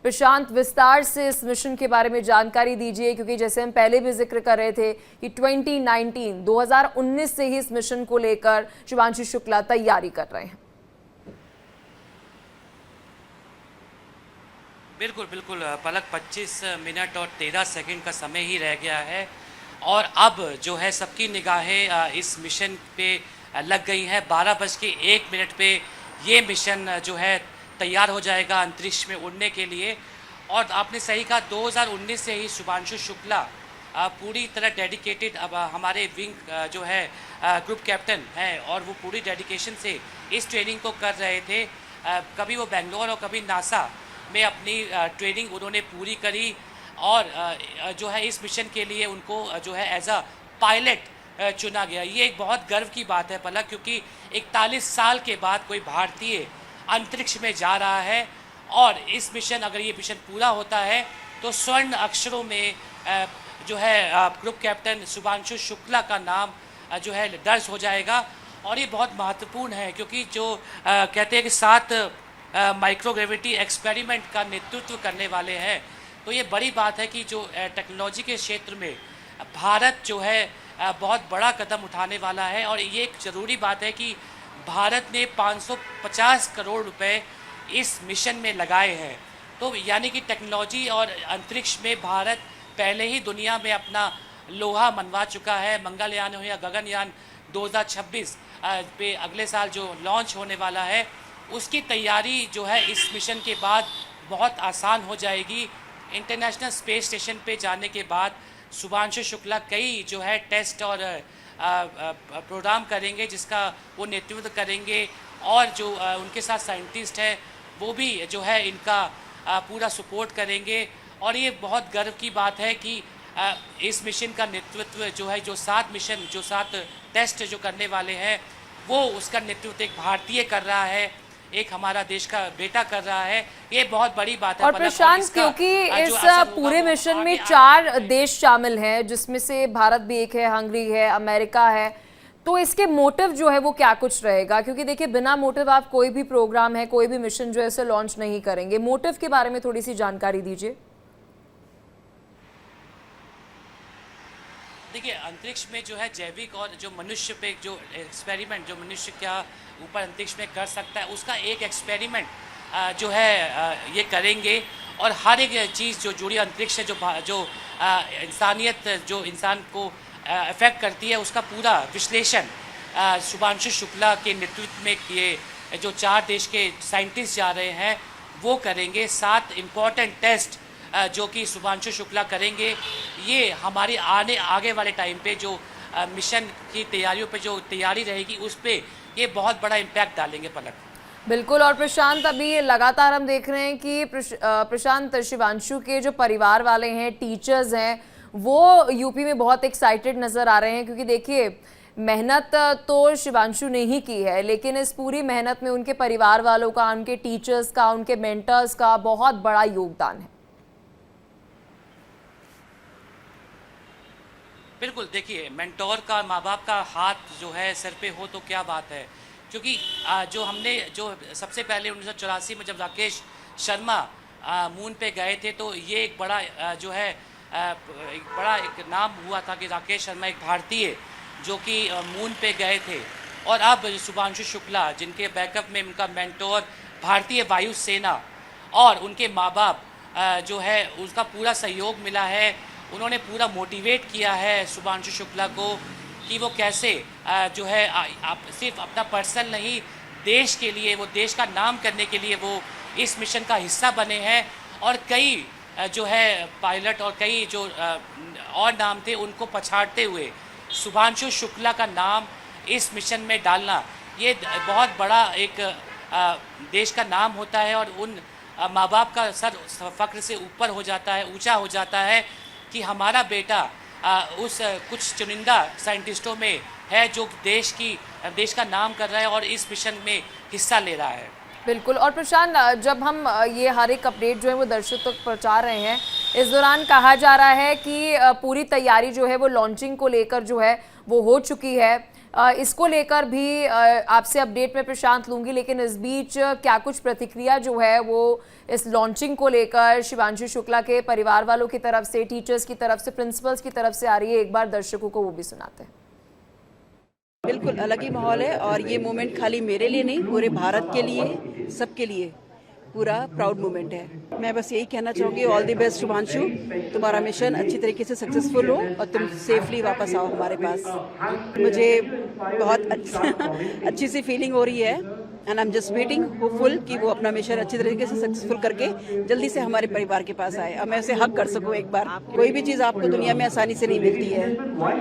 प्रशांत, विस्तार से इस मिशन के बारे में जानकारी दीजिए, क्योंकि जैसे हम पहले भी जिक्र कर रहे थे कि 2019 से ही इस मिशन को लेकर शुभांशु शुक्ला तैयारी कर रहे हैं। बिल्कुल बिल्कुल पलक, 25 मिनट और 13 सेकंड का समय ही रह गया है और अब जो है सबकी निगाहें इस मिशन पे लग गई हैं। 12:01 पे ये मिशन जो है तैयार हो जाएगा अंतरिक्ष में उड़ने के लिए। और आपने सही कहा, 2019 से ही शुभांशु शुक्ला पूरी तरह डेडिकेटेड अब हमारे विंग जो है ग्रुप कैप्टन हैं और वो पूरी डेडिकेशन से इस ट्रेनिंग को कर रहे थे। कभी वो बेंगलोर और कभी नासा में अपनी ट्रेनिंग उन्होंने पूरी करी और जो है इस मिशन के लिए उनको जो है एज अ पायलट चुना गया। ये एक बहुत गर्व की बात है पलक, क्योंकि 41 साल के बाद कोई भारतीय अंतरिक्ष में जा रहा है और इस मिशन, अगर ये मिशन पूरा होता है तो स्वर्ण अक्षरों में जो है ग्रुप कैप्टन शुभांशु शुक्ला का नाम जो है दर्ज हो जाएगा। और ये बहुत महत्वपूर्ण है क्योंकि जो कहते हैं कि 7 माइक्रोग्रेविटी एक्सपेरिमेंट का नेतृत्व करने वाले हैं, तो ये बड़ी बात है कि जो टेक्नोलॉजी के क्षेत्र में भारत जो है बहुत बड़ा कदम उठाने वाला है। और ये एक ज़रूरी बात है कि भारत ने 550 करोड़ रुपए इस मिशन में लगाए हैं। तो यानी कि टेक्नोलॉजी और अंतरिक्ष में भारत पहले ही दुनिया में अपना लोहा मनवा चुका है। मंगलयान हो या गगनयान 2026 पे अगले साल जो लॉन्च होने वाला है, उसकी तैयारी जो है इस मिशन के बाद बहुत आसान हो जाएगी। इंटरनेशनल स्पेस स्टेशन पे जाने के बाद शुभांशु शुक्ला कई जो है टेस्ट और प्रोग्राम करेंगे जिसका वो नेतृत्व करेंगे और जो उनके साथ साइंटिस्ट है वो भी जो है इनका पूरा सपोर्ट करेंगे। और ये बहुत गर्व की बात है कि इस मिशन का नेतृत्व जो है, जो 7 टेस्ट जो करने वाले हैं, वो उसका नेतृत्व एक भारतीय कर रहा है, एक हमारा देश का बेटा कर रहा है। ये बहुत बड़ी बात है। और प्रशांत, क्योंकि इस पूरे मिशन में 4 देश शामिल हैं, जिसमें से भारत भी एक है, हंगरी है, अमेरिका है, तो इसके मोटिव जो है वो क्या कुछ रहेगा? क्योंकि देखिए, बिना मोटिव आप कोई भी प्रोग्राम है, कोई भी मिशन जो है इसे लॉन्च नहीं करेंगे। मोटिव के बारे में थोड़ी सी जानकारी दीजिए। देखिए, अंतरिक्ष में जो है जैविक और जो मनुष्य पे जो एक्सपेरिमेंट जो मनुष्य क्या ऊपर अंतरिक्ष में कर सकता है, उसका एक एक्सपेरिमेंट जो है ये करेंगे। और हर एक चीज़ जो जुड़ी अंतरिक्ष से जो इंसानियत, जो इंसान को अफेक्ट करती है, उसका पूरा विश्लेषण शुभांशु शुक्ला के नेतृत्व में ये जो 4 देश के साइंटिस्ट जा रहे हैं वो करेंगे। 7 इम्पॉर्टेंट टेस्ट जो कि शुभांशु शुक्ला करेंगे, ये हमारे आगे वाले टाइम पे जो मिशन की तैयारियों पे जो तैयारी रहेगी उस पे ये बहुत बड़ा इम्पैक्ट डालेंगे पलक। बिल्कुल। और प्रशांत, अभी लगातार हम देख रहे हैं कि प्रशांत, शुभांशु के जो परिवार वाले हैं, टीचर्स हैं, वो यूपी में बहुत एक्साइटेड नज़र आ रहे हैं, क्योंकि देखिए, मेहनत तो शुभांशु ने ही की है, लेकिन इस पूरी मेहनत में उनके परिवार वालों का, उनके टीचर्स का, उनके मेंटर्स का बहुत बड़ा योगदान है। बिल्कुल, देखिए, मेंटोर का, माँ बाप का हाथ जो है सिर पे हो तो क्या बात है। क्योंकि जो हमने जो सबसे पहले 1984 में जब राकेश शर्मा मून पे गए थे, तो ये एक बड़ा जो है एक नाम हुआ था कि राकेश शर्मा एक भारतीय जो कि मून पे गए थे। और अब शुभांशु शुक्ला, जिनके बैकअप में उनका मेंटोर भारतीय वायुसेना और उनके माँ बाप जो है उसका पूरा सहयोग मिला है। उन्होंने पूरा मोटिवेट किया है शुभांशु शुक्ला को कि वो कैसे जो है सिर्फ अपना पर्सनल नहीं, देश के लिए, वो देश का नाम करने के लिए वो इस मिशन का हिस्सा बने हैं। और कई जो है पायलट और कई जो और नाम थे, उनको पछाड़ते हुए शुभांशु शुक्ला का नाम इस मिशन में डालना, ये बहुत बड़ा एक देश का नाम होता है। और उन माँ बाप का सर फक्र से ऊपर हो जाता है, ऊंचा हो जाता है कि हमारा बेटा उस कुछ चुनिंदा साइंटिस्टों में है जो देश का नाम कर रहा है और इस मिशन में हिस्सा ले रहा है। बिल्कुल। और प्रशांत, जब हम ये हर एक अपडेट जो है वो दर्शकों तक पहुंचा रहे हैं, इस दौरान कहा जा रहा है कि पूरी तैयारी जो है वो लॉन्चिंग को लेकर जो है वो हो चुकी है। इसको लेकर भी आपसे अपडेट में प्रशांत लूंगी, लेकिन इस बीच क्या कुछ प्रतिक्रिया जो है वो इस लॉन्चिंग को लेकर शिवांशु शुक्ला के परिवार वालों की तरफ से, टीचर्स की तरफ से, प्रिंसिपल्स की तरफ से आ रही है, एक बार दर्शकों को वो भी सुनाते हैं। बिल्कुल अलग ही माहौल है और ये मोमेंट खाली मेरे लिए नहीं, पूरे भारत के लिए, सबके लिए पूरा प्राउड मोमेंट है। मैं बस यही कहना चाहूँगी, ऑल द बेस्ट शुभांशु, तुम्हारा मिशन अच्छी तरीके से सक्सेसफुल हो और तुम सेफली वापस आओ हमारे पास। मुझे बहुत अच्छी सी फीलिंग हो रही है and I am just waiting hopeful कि वो अपना मिशन अच्छी तरीके से सक्सेसफुल करके जल्दी से हमारे परिवार के पास आए और मैं उसे हक कर सकूं एक बार। कोई भी चीज़ आपको दुनिया में आसानी से नहीं मिलती है।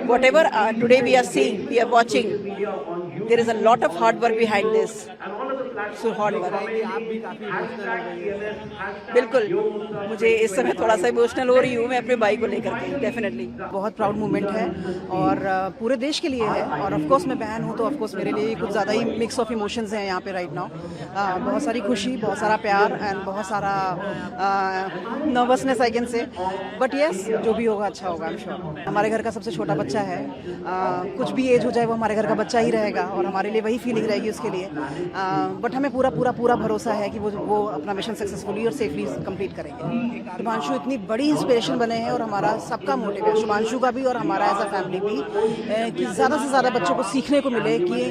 Whatever today we are seeing, we are watching, there is a lot of hard work behind this. So hard work. बिल्कुल, मुझे इस समय थोड़ा सा इमोशनल हो रही हूँ मैं अपने भाई को लेकर के। डेफिनेटली बहुत प्राउड मोमेंट है और पूरे देश के लिए है और ऑफ कोर्स मैं बहन हूँ तो ऑफ कोर्स मेरे लिए कुछ ज़्यादा ही मिक्स ऑफ इमोशंस हैं यहाँ पे राइट नाउ। बहुत सारी खुशी, बहुत सारा प्यार एंड बहुत सारा nervousness I can say, but yes जो भी होगा अच्छा होगा आई एम श्योर। हमारे घर का सबसे छोटा बच्चा है, कुछ भी एज हो जाए वो हमारे घर का बच्चा ही रहेगा और हमारे लिए वही फीलिंग रहेगी उसके लिए, बट हमें पूरा पूरा पूरा भरोसा है कि वो अपना मिशन सक्सेसफुली और सेफली कंप्लीट करेंगे। शुभांशु इतनी बड़ी इंस्पिरेशन बने हैं और हमारा सबका मोटिव है, शुभांशु का भी और हमारा एज अ फैमिली भी, कि ज़्यादा से ज़्यादा बच्चों को सीखने को मिले कि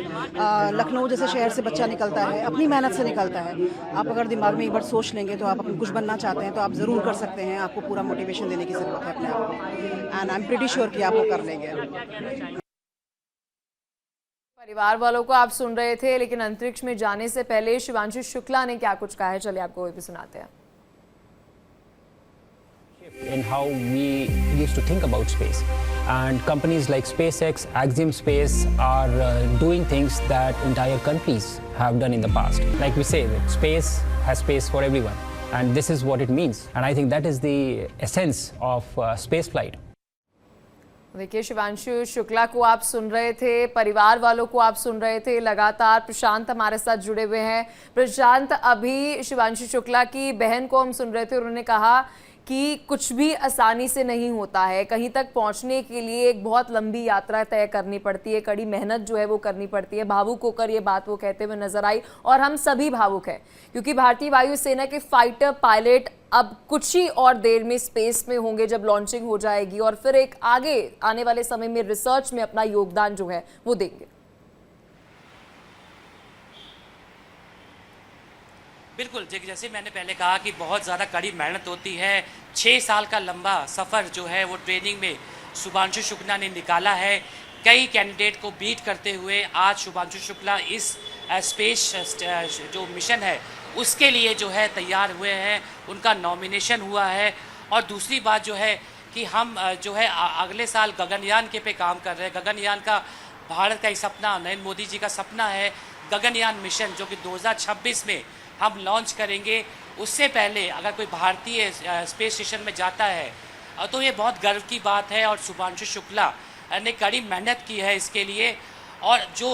लखनऊ जैसे शहर से बच्चा निकलता है, अपनी मेहनत से निकलता है। आप अगर दिमाग में एक बार सोच लेंगे तो आप अपन कुछ बनना चाहते हैं तो आप ज़रूर कर सकते हैं। आपको पूरा मोटिवेशन देने की ज़रूरत है अपने आप को and I am pretty sure कि आप वो कर लेंगे। परिवार वालों को आप सुन रहे थे, लेकिन अंतरिक्ष में जाने से पहले शिवांशु शुक्ला ने क्या कुछ कहा है, चलिए आपको वो भी सुनाते हैं। In how we used to think about space, and companies like SpaceX, Axiom Space are doing things that entire countries have done in the past. Like we say, that space has space for everyone, and this is what it means. And I think that is the essence of space flight. देखिए, शिवांशु शुक्ला को आप सुन रहे थे, परिवार वालों को आप सुन रहे थे। लगातार प्रशांत हमारे साथ जुड़े हुए हैं। प्रशांत, अभी शिवांशु शुक्ला की बहन को हम सुन रहे थे, उन्होंने कहा कि कुछ भी आसानी से नहीं होता है, कहीं तक पहुंचने के लिए एक बहुत लंबी यात्रा तय करनी पड़ती है, कड़ी मेहनत जो है वो करनी पड़ती है। भावुक होकर ये बात वो कहते हुए नजर आई और हम सभी भावुक हैं, क्योंकि भारतीय वायुसेना के फाइटर पायलट अब कुछ ही और देर में स्पेस में होंगे जब लॉन्चिंग हो जाएगी, और फिर एक आगे आने वाले समय में रिसर्च में अपना योगदान जो है वो देंगे। बिल्कुल, जैसे मैंने पहले कहा कि बहुत ज़्यादा कड़ी मेहनत होती है। 6 साल का लंबा सफ़र जो है वो ट्रेनिंग में शुभांशु शुक्ला ने निकाला है। कई कैंडिडेट को बीट करते हुए आज शुभांशु शुक्ला इस स्पेस जो मिशन है उसके लिए जो है तैयार हुए हैं, उनका नॉमिनेशन हुआ है। और दूसरी बात जो है कि हम जो है अगले साल गगनयान के पे काम कर रहे हैं। गगनयान का भारत का ही सपना, नरेंद्र मोदी जी का सपना है गगनयान मिशन, जो कि 2026 में हम लॉन्च करेंगे। उससे पहले अगर कोई भारतीय स्पेस स्टेशन में जाता है तो ये बहुत गर्व की बात है। और शुभांशु शुक्ला ने कड़ी मेहनत की है इसके लिए, और जो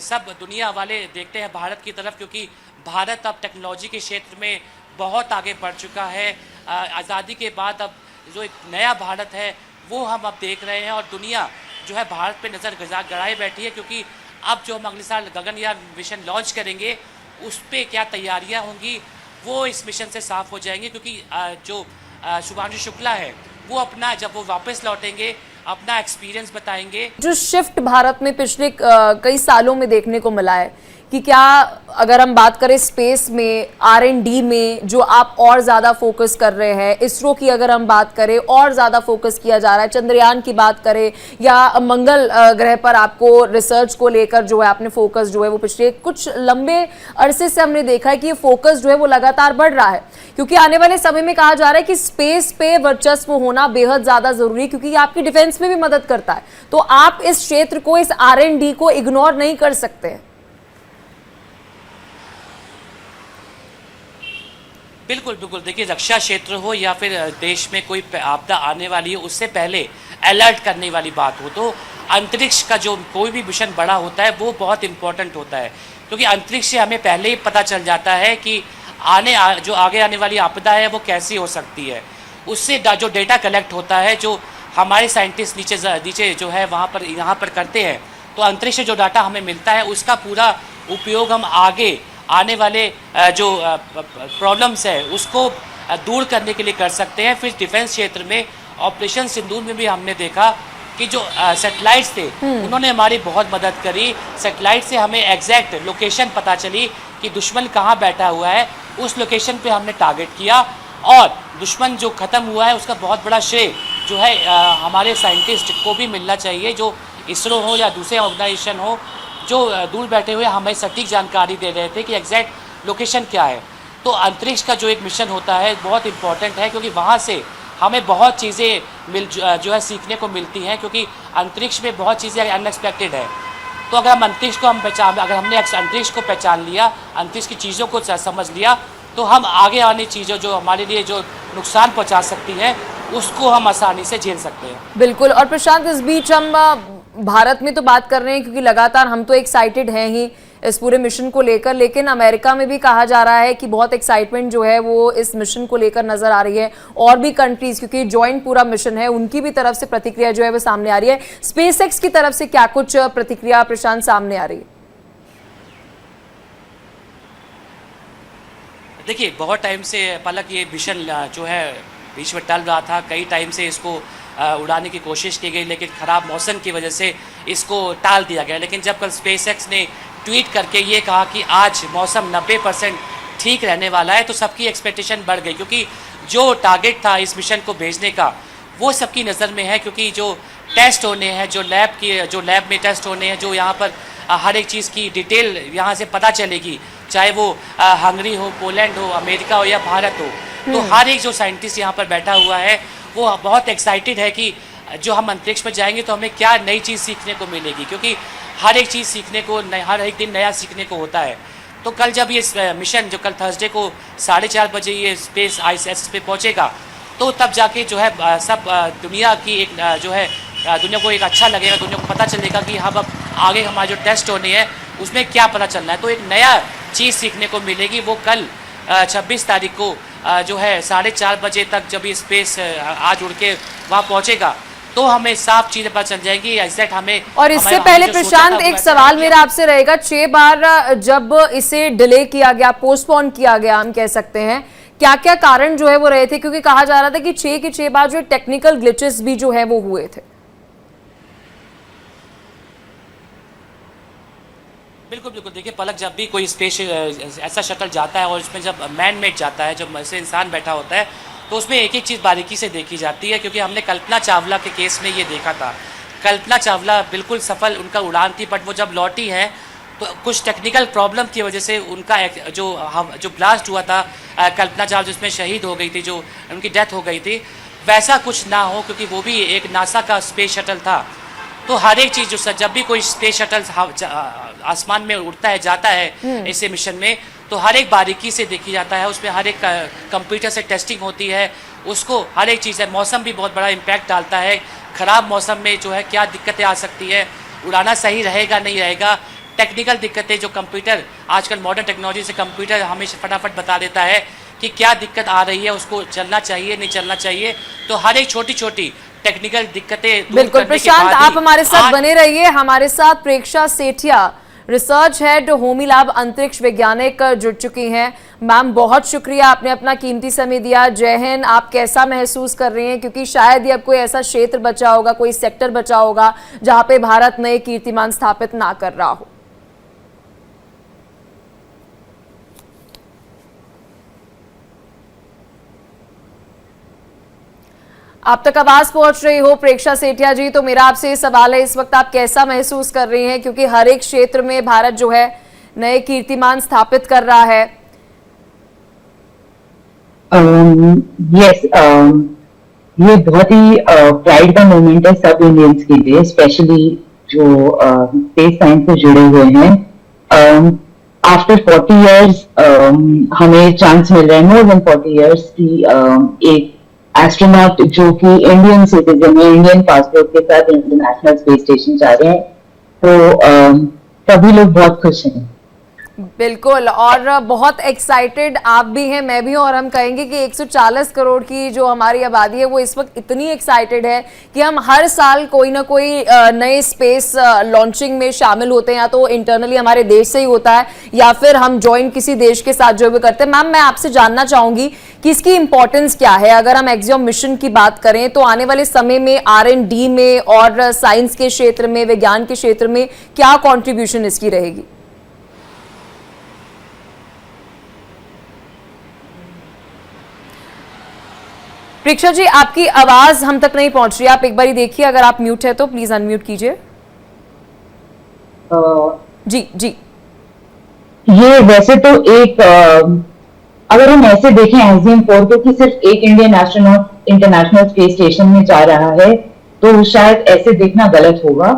सब दुनिया वाले देखते हैं भारत की तरफ, क्योंकि भारत अब टेक्नोलॉजी के क्षेत्र में बहुत आगे बढ़ चुका है। आज़ादी के बाद अब जो एक नया भारत है वो हम अब देख रहे हैं, और दुनिया जो है भारत पे नज़र गड़ाए बैठी है, क्योंकि अब जो हम अगले साल गगनयान मिशन लॉन्च करेंगे उस पर क्या तैयारियां होंगी वो इस मिशन से साफ हो जाएंगे। क्योंकि जो शुभांशु शुक्ला है वो अपना, जब वो वापस लौटेंगे, अपना एक्सपीरियंस बताएंगे। जो शिफ्ट भारत में पिछले कई सालों में देखने को मिला है कि क्या अगर हम बात करें स्पेस में, R&D में जो आप और ज़्यादा फोकस कर रहे हैं, इसरो की अगर हम बात करें और ज़्यादा फोकस किया जा रहा है, चंद्रयान की बात करें या मंगल ग्रह पर आपको रिसर्च को लेकर जो है आपने फोकस जो है वो पिछले कुछ लंबे अरसे से हमने देखा है कि ये फोकस जो है वो लगातार बढ़ रहा है, क्योंकि आने वाले समय में कहा जा रहा है कि स्पेस पे वर्चस्व होना बेहद ज़्यादा ज़रूरी है, क्योंकि ये आपकी डिफेंस में भी मदद करता है। तो आप इस क्षेत्र को, इस R&D को इग्नोर नहीं कर सकते। बिल्कुल बिल्कुल, देखिए रक्षा क्षेत्र हो या फिर देश में कोई आपदा आने वाली है, उससे पहले अलर्ट करने वाली बात हो तो अंतरिक्ष का जो कोई भी मिशन बड़ा होता है वो बहुत इम्पोर्टेंट होता है। क्योंकि अंतरिक्ष से हमें पहले ही पता चल जाता है कि जो आगे आने वाली आपदा है वो कैसी हो सकती है। उससे जो डेटा कलेक्ट होता है, जो हमारे साइंटिस्ट नीचे जो है यहाँ पर करते हैं, तो अंतरिक्ष से जो डाटा हमें मिलता है उसका पूरा उपयोग हम आगे आने वाले जो प्रॉब्लम्स है उसको दूर करने के लिए कर सकते हैं। फिर डिफेंस क्षेत्र में ऑपरेशन सिंदूर में भी हमने देखा कि जो सैटेलाइट्स थे उन्होंने हमारी बहुत मदद करी। सैटेलाइट से हमें एग्जैक्ट लोकेशन पता चली कि दुश्मन कहाँ बैठा हुआ है, उस लोकेशन पे हमने टारगेट किया और दुश्मन जो ख़त्म हुआ है उसका बहुत बड़ा श्रेय जो है हमारे साइंटिस्ट को भी मिलना चाहिए, जो इसरो हो या दूसरे ऑर्गेनाइजेशन हो, जो दूर बैठे हुए हमें सटीक जानकारी दे रहे थे कि एग्जैक्ट लोकेशन क्या है। तो अंतरिक्ष का जो एक मिशन होता है बहुत इम्पॉर्टेंट है, क्योंकि वहाँ से हमें बहुत चीज़ें जो है सीखने को मिलती हैं, क्योंकि अंतरिक्ष में बहुत चीज़ें अनएक्सपेक्टेड है। तो अगर हम अंतरिक्ष को अगर हमने अंतरिक्ष को पहचान लिया, अंतरिक्ष की चीज़ों को समझ लिया, तो हम आगे आने चीज़ों जो हमारे लिए जो नुकसान पहुंचा सकती है उसको हम आसानी से झेल सकते हैं। बिल्कुल। और प्रशांत, इस बीच हम भारत में तो बात कर रहे हैं क्योंकि लगातार हम तो एक्साइटेड हैं ही इस पूरे मिशन को लेकर, लेकिन अमेरिका में भी कहा जा रहा है कि बहुत एक्साइटमेंट जो है वो इस मिशन को लेकर नजर आ रही है। और भी कंट्रीज, क्योंकि जॉइंट पूरा मिशन है, उनकी भी तरफ से प्रतिक्रिया जो है वो सामने आ रही है। स्पेसएक्स की तरफ से क्या कुछ प्रतिक्रिया प्रशांत सामने आ रही है? देखिए, बहुत टाइम से पलक ये मिशन जो है बीच में टल रहा था, कई टाइम से इसको उड़ाने की कोशिश की गई, लेकिन ख़राब मौसम की वजह से इसको टाल दिया गया। लेकिन जब कल स्पेसएक्स ने ट्वीट करके ये कहा कि आज मौसम 90% ठीक रहने वाला है, तो सबकी एक्सपेक्टेशन बढ़ गई, क्योंकि जो टारगेट था इस मिशन को भेजने का वो सबकी नज़र में है। क्योंकि जो टेस्ट होने हैं, जो लैब में टेस्ट होने हैं, जो यहाँ पर हर एक चीज़ की डिटेल यहाँ से पता चलेगी, चाहे वो हंगरी हो, पोलैंड हो, अमेरिका हो या भारत हो, तो हर एक जो साइंटिस्ट यहाँ पर बैठा हुआ है वो बहुत एक्साइटेड है कि जो हम अंतरिक्ष में जाएंगे तो हमें क्या नई चीज़ सीखने को मिलेगी, क्योंकि हर एक चीज़ सीखने को हर एक दिन नया सीखने को होता है। तो कल जब ये मिशन जो कल थर्सडे को 4:30 बजे ये स्पेस ISS पे पहुँचेगा, तो तब जाके जो है सब दुनिया की एक जो है दुनिया को एक अच्छा लगेगा, दुनिया को पता चलेगा कि हम अब आगे हमारे जो टेस्ट होने हैं उसमें क्या पता चलना है। तो एक नया चीज़ सीखने को मिलेगी। वो कल 26 तारीख को जो है 4:30 बजे तक जब ये स्पेस आज उड़ के वहाँ पहुँचेगा, तो हमें साफ चीज़ें पता चल जाएंगी एग्जैक्ट हमें। और इससे पहले प्रशांत, एक सवाल मेरा आपसे रहेगा, 6 बार जब इसे डिले किया गया, पोस्टपोन किया गया हम कह सकते हैं, क्या क्या कारण जो है वो रहे थे? क्योंकि कहा जा रहा था कि 6 के 6 बार जो टेक्निकल ग्लिचेस भी जो है वो हुए थे। बिल्कुल बिल्कुल। देखिए पलक, जब भी कोई स्पेस ऐसा शटल जाता है और उसमें जब मैन मेड जाता है, जब ऐसे इंसान बैठा होता है, तो उसमें एक एक चीज़ बारीकी से देखी जाती है। क्योंकि हमने कल्पना चावला के केस में ये देखा था। कल्पना चावला बिल्कुल सफल उनका उड़ान थी, बट वो जब लौटी हैं तो कुछ टेक्निकल प्रॉब्लम की वजह से उनका जो ब्लास्ट हुआ था कल्पना चावला जिसमें शहीद हो गई थी, जो उनकी डेथ हो गई थी, वैसा कुछ ना हो, क्योंकि वो भी एक नासा का स्पेस शटल था। तो हर एक चीज़ जो जब भी कोई स्पेस शटल आसमान में उड़ता है, जाता है ऐसे मिशन में, तो हर एक बारीकी से देखी जाता है, उसमें हर एक कंप्यूटर से टेस्टिंग होती है, उसको हर एक चीज़ है। मौसम भी बहुत बड़ा इम्पैक्ट डालता है। ख़राब मौसम में जो है क्या दिक्कतें आ सकती है, उड़ाना सही रहेगा नहीं रहेगा, टेक्निकल दिक्कतें जो कंप्यूटर आजकल मॉडर्न टेक्नोलॉजी से कंप्यूटर हमें फटाफट बता देता है कि क्या दिक्कत आ रही है, उसको चलना चाहिए नहीं चलना चाहिए। तो हर एक छोटी छोटी टेक्निकल दिक्कतें बिल्कुल। प्रशांत, आप हमारे साथ बने रहिए। हमारे साथ Preksha Sethia, research head, Homi lab अंतरिक्ष वैज्ञानिक जुड़ चुकी हैं। मैम, बहुत शुक्रिया, आपने अपना कीमती समय दिया। जय हिंद। आप कैसा महसूस कर रही हैं, क्योंकि शायद ही अब कोई ऐसा क्षेत्र बचा होगा, कोई सेक्टर बचा होगा जहां पे भारत नए कीर्तिमान स्थापित ना कर रहा हो? आप तक आवाज पहुंच रही हो प्रेक्षा सेठिया जी, तो मेरा आपसे सवाल है, इस वक्त आप कैसा महसूस कर रही हैं, क्योंकि हर एक क्षेत्र में भारत जो है नए कीर्तिमान स्थापित कर रहा है? यस, ये बहुत ही प्राइड का मोमेंट है सब इंडियंस के लिए, स्पेशली जो स्पेस साइंस से जुड़े हुए हैं। आफ्टर 40 इयर्स हमें चांस मिल रहा है, मोर देन 40 इयर्स की एक एस्ट्रोनॉट जो कि इंडियन सिटीजन है, इंडियन पासपोर्ट के साथ इंटरनेशनल स्पेस स्टेशन जा रहे हैं। तो सभी लोग बहुत खुश हैं। बिल्कुल, और बहुत एक्साइटेड आप भी हैं, मैं भी हूं, और हम कहेंगे कि 140 करोड़ की जो हमारी आबादी है वो इस वक्त इतनी एक्साइटेड है कि हम हर साल कोई ना कोई नए स्पेस लॉन्चिंग में शामिल होते हैं, या तो इंटरनली हमारे देश से ही होता है या फिर हम ज्वाइन किसी देश के साथ जो भी करते हैं। मैम, मैं आपसे जानना चाहूंगी कि इसकी इंपॉर्टेंस क्या है। अगर हम एक्सियोम मिशन की बात करें तो आने वाले समय में R&D में और साइंस के क्षेत्र में, विज्ञान के क्षेत्र में क्या कॉन्ट्रीब्यूशन इसकी रहेगी? प्रेक्षा जी, आपकी आवाज हम तक नहीं पहुंच रही, आप एक बार देखिए, अगर आप म्यूट है तो प्लीज अनम्यूट कीजिए। जी जी। ये वैसे तो एक अगर हम ऐसे देखें एक्सियम 4 को कि सिर्फ एक Indian astronaut international space station में जा रहा है, तो शायद ऐसे देखना गलत होगा।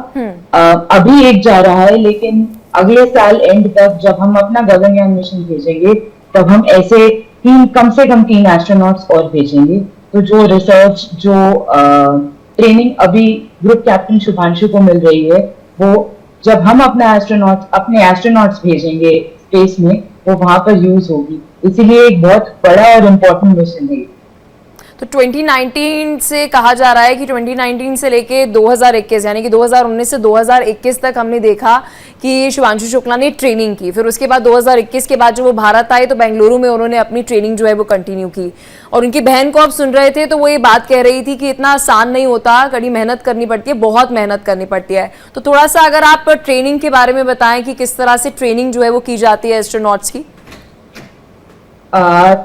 अभी एक जा रहा है, लेकिन अगले साल एंड तक जब हम अपना गगनयान मिशन भेजेंगे तब हम ऐसे कम से कम 3 एस्ट्रोनॉट्स और भेजेंगे। तो जो रिसर्च, जो ट्रेनिंग अभी ग्रुप कैप्टन शुभांशु को मिल रही है, वो जब हम अपने एस्ट्रोनॉट्स भेजेंगे स्पेस में, वो वहां पर यूज होगी। इसीलिए एक बहुत बड़ा और इम्पोर्टेंट मिशन है। तो 2019 से कहा जा रहा है कि 2019 से लेके 2021 यानी कि 2019 से 2021 तक हमने देखा कि शुभांशु शुक्ला ने ट्रेनिंग की। फिर उसके बाद 2021 के बाद जब वो भारत आए तो बेंगलुरु में उन्होंने अपनी ट्रेनिंग जो है वो कंटिन्यू की। और उनकी बहन को आप सुन रहे थे तो वो ये बात कह रही थी कि इतना आसान नहीं होता, कड़ी मेहनत करनी पड़ती है, बहुत मेहनत करनी पड़ती है। तो थोड़ा सा अगर आप ट्रेनिंग के बारे में बताएं कि किस तरह से ट्रेनिंग जो है वो की जाती है एस्ट्रोनॉट्स की।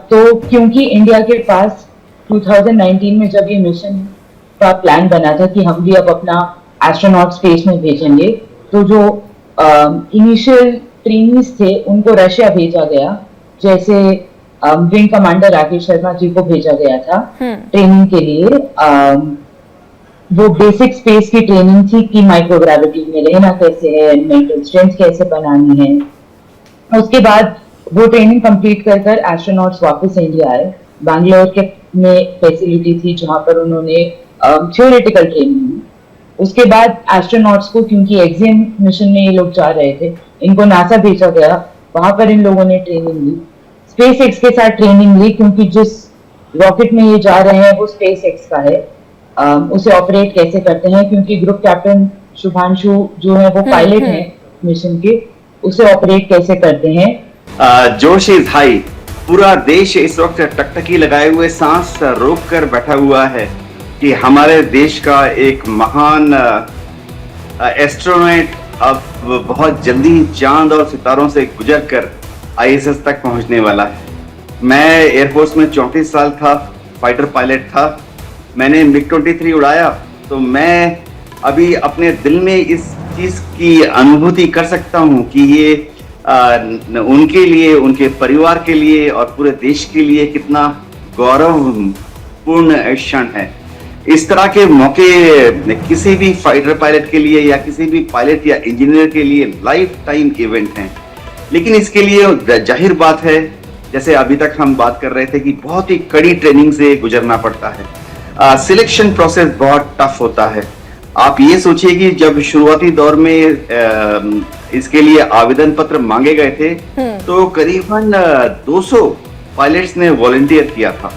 तो क्योंकि इंडिया के पास 2019 में जब ये मिशन का प्लान बना था कि हम भी अब अपना एस्ट्रोनॉट स्पेस में भेजेंगे, तो जो इनिशियल ट्रेनिंग्स थे उनको रशिया भेजा गया। जैसे विंग कमांडर राकेश शर्मा जी को भेजा गया था ट्रेनिंग के लिए। वो बेसिक स्पेस की ट्रेनिंग थी कि माइक्रोग्रेविटी में रहना कैसे है, मेंटल स्ट्रेंथ कैसे बनानी है। उसके बाद वो ट्रेनिंग कंप्लीट कर एस्ट्रोनॉट्स वापस इंडिया आए। बैंगलोर के में फैसिलिटी थी जहां पर उन्होंने थ्योरेटिकल ट्रेनिंग दी। उसके बाद एस्ट्रोनॉट्स को, क्योंकि एक्सियम मिशन में ये लोग जा रहे थे, इनको नासा भेजा गया, वहां पर इन लोगों ने ट्रेनिंग ली। स्पेस एक्स के साथ ट्रेनिंग ली, क्योंकि जिस रॉकेट में ये जा रहे हैं वो स्पेस एक्स का है। उसे ऑपरेट कैसे करते हैं, क्योंकि ग्रुप कैप्टन शुभांशु जो है वो पायलट हैं मिशन के, उसे ऑपरेट कैसे करते हैं। जोश इज हाई। पूरा देश इस वक्त टकटकी लगाए हुए सांस रोक कर बैठा हुआ है कि हमारे देश का एक महान एस्ट्रोनॉट अब बहुत जल्दी चांद और सितारों से गुजरकर ISS तक पहुंचने वाला है। मैं एयरफोर्स में 34 साल था, फाइटर पायलट था। मैंने MiG-23 उड़ाया, तो मैं अभी अपने दिल में इस चीज की अनुभूति कर सकता हूं कि ये उनके लिए, उनके परिवार के लिए और पूरे देश के लिए कितना गौरवपूर्ण क्षण है। इस तरह के मौके किसी भी फाइटर पायलट के लिए या किसी भी पायलट या इंजीनियर के लिए लाइफ टाइम इवेंट हैं। लेकिन इसके लिए जाहिर बात है, जैसे अभी तक हम बात कर रहे थे, कि बहुत ही कड़ी ट्रेनिंग से गुजरना पड़ता है। सिलेक्शन प्रोसेस बहुत टफ होता है। आप ये सोचिए कि जब शुरुआती दौर में इसके लिए आवेदन पत्र मांगे गए थे, तो करीबन 200 पायलट्स ने वॉलंटियर किया था,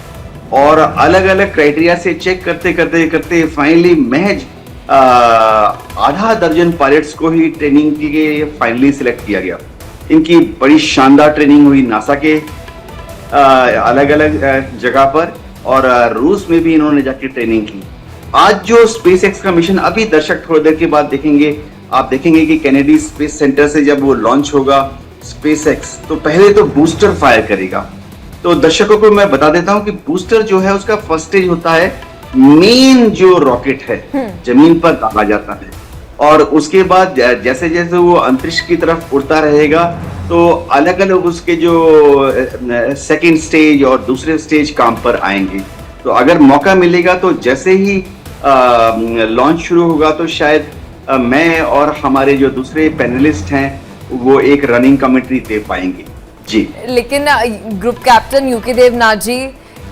और अलग अलग क्राइटेरिया से चेक करते करते करते फाइनली महज आधा दर्जन पायलट्स को ही ट्रेनिंग के लिए फाइनली सिलेक्ट किया गया। इनकी बड़ी शानदार ट्रेनिंग हुई नासा के अलग अलग जगह पर, और रूस में भी इन्होंने जाके ट्रेनिंग की। आज जो स्पेस एक्स का मिशन, अभी दर्शक थोड़ी देर के बाद देखेंगे, आप देखेंगे कि कैनेडी स्पेस सेंटर से जब वो लॉन्च होगा स्पेस एक्स, तो पहले तो बूस्टर फायर करेगा। तो दर्शकों को मैं बता देता हूं कि बूस्टर जो है उसका फर्स्ट स्टेज होता है, मेन जो रॉकेट है जमीन पर दागा जाता है, और उसके बाद जैसे जैसे वो अंतरिक्ष की तरफ उड़ता रहेगा तो अलग अलग उसके जो सेकंड स्टेज और दूसरे स्टेज काम पर आएंगे। तो अगर मौका मिलेगा तो जैसे ही लॉन्च शुरू होगा तो शायद मैं और हमारे जो दूसरे पैनलिस्ट हैं वो एक रनिंग कमेंट्री दे पाएंगे। जी, लेकिन ग्रुप कैप्टन यूके देवनाथ जी,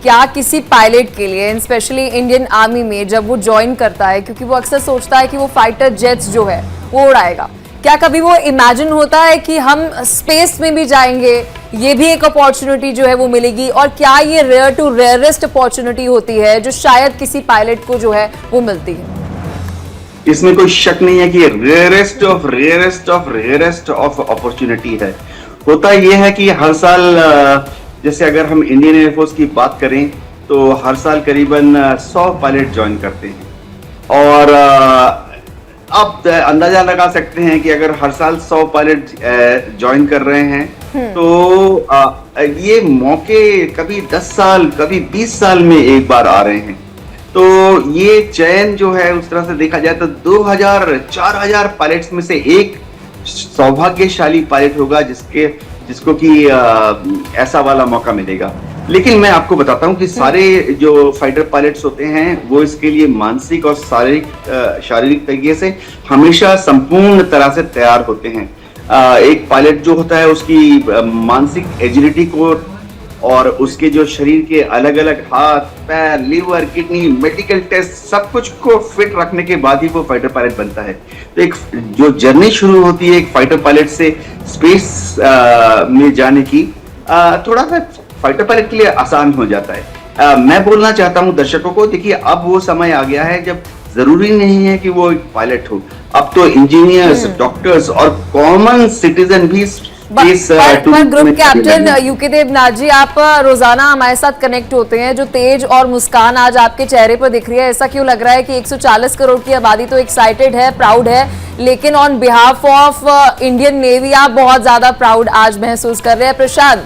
क्या किसी पायलट के लिए, स्पेशली इंडियन आर्मी में जब वो ज्वाइन करता है, क्योंकि वो अक्सर सोचता है कि वो फाइटर जेट्स जो है वो उड़ाएगा, क्या कभी वो इमेजिन होता है कि हम स्पेस में भी जाएंगे, ये भी एक अपॉर्चुनिटी जो है वो मिलेगी? और क्या ये रेयर टू रेयरेस्ट अपॉर्चुनिटी होती है जो शायद किसी पायलट को जो है वो मिलती है? इसमें कोई शक नहीं है कि रेयरेस्ट ऑफ अपॉर्चुनिटी है। होता यह है कि हर साल जैसे अगर हम इंडियन एयरफोर्स की बात करें तो हर साल करीबन 100 पायलट ज्वाइन करते हैं और आप अंदाजा लगा सकते हैं कि अगर हर साल 100 पायलट ज्वाइन कर रहे हैं तो ये मौके कभी 10 साल कभी 20 साल में एक बार आ रहे हैं। तो ये चयन जो है उस तरह से देखा जाए तो 2000-4000 पायलट्स में से एक सौभाग्यशाली पायलट होगा जिसको कि ऐसा वाला मौका मिलेगा। लेकिन मैं आपको बताता हूं कि सारे जो फाइटर पायलट्स होते हैं वो इसके लिए मानसिक और शारीरिक तरीके से हमेशा संपूर्ण तरह से तैयार होते हैं। एक पायलट जो होता है उसकी मानसिक एजिलिटी को और उसके जो शरीर के अलग अलग हाथ पैर लिवर किडनी मेडिकल टेस्ट सब कुछ को फिट रखने के बाद ही वो फाइटर पायलट बनता है। तो एक जो जर्नी शुरू होती है एक फाइटर पायलट से स्पेस में जाने की थोड़ा सा फाइटर पायलट के लिए आसान हो जाता है। मैं बोलना चाहता हूं दर्शकों को, देखिए अब वो समय आ गया है जब जरूरी नहीं है कि वो एक पायलट हो, अब तो इंजीनियर्स डॉक्टर्स और कॉमन सिटीजन भी ग्रुप कैप्टन यूके देवनाथ जी, आप रोजाना हमारे साथ कनेक्ट होते हैं, जो तेज और मुस्कान आज आपके चेहरे पर दिख रही है, ऐसा क्यों लग रहा है कि 140 करोड़ की आबादी तो एक्साइटेड है, प्राउड है, लेकिन on behalf of Indian navy आप बहुत ज्यादा प्राउड आज महसूस कर रहे हैं? प्रशांत,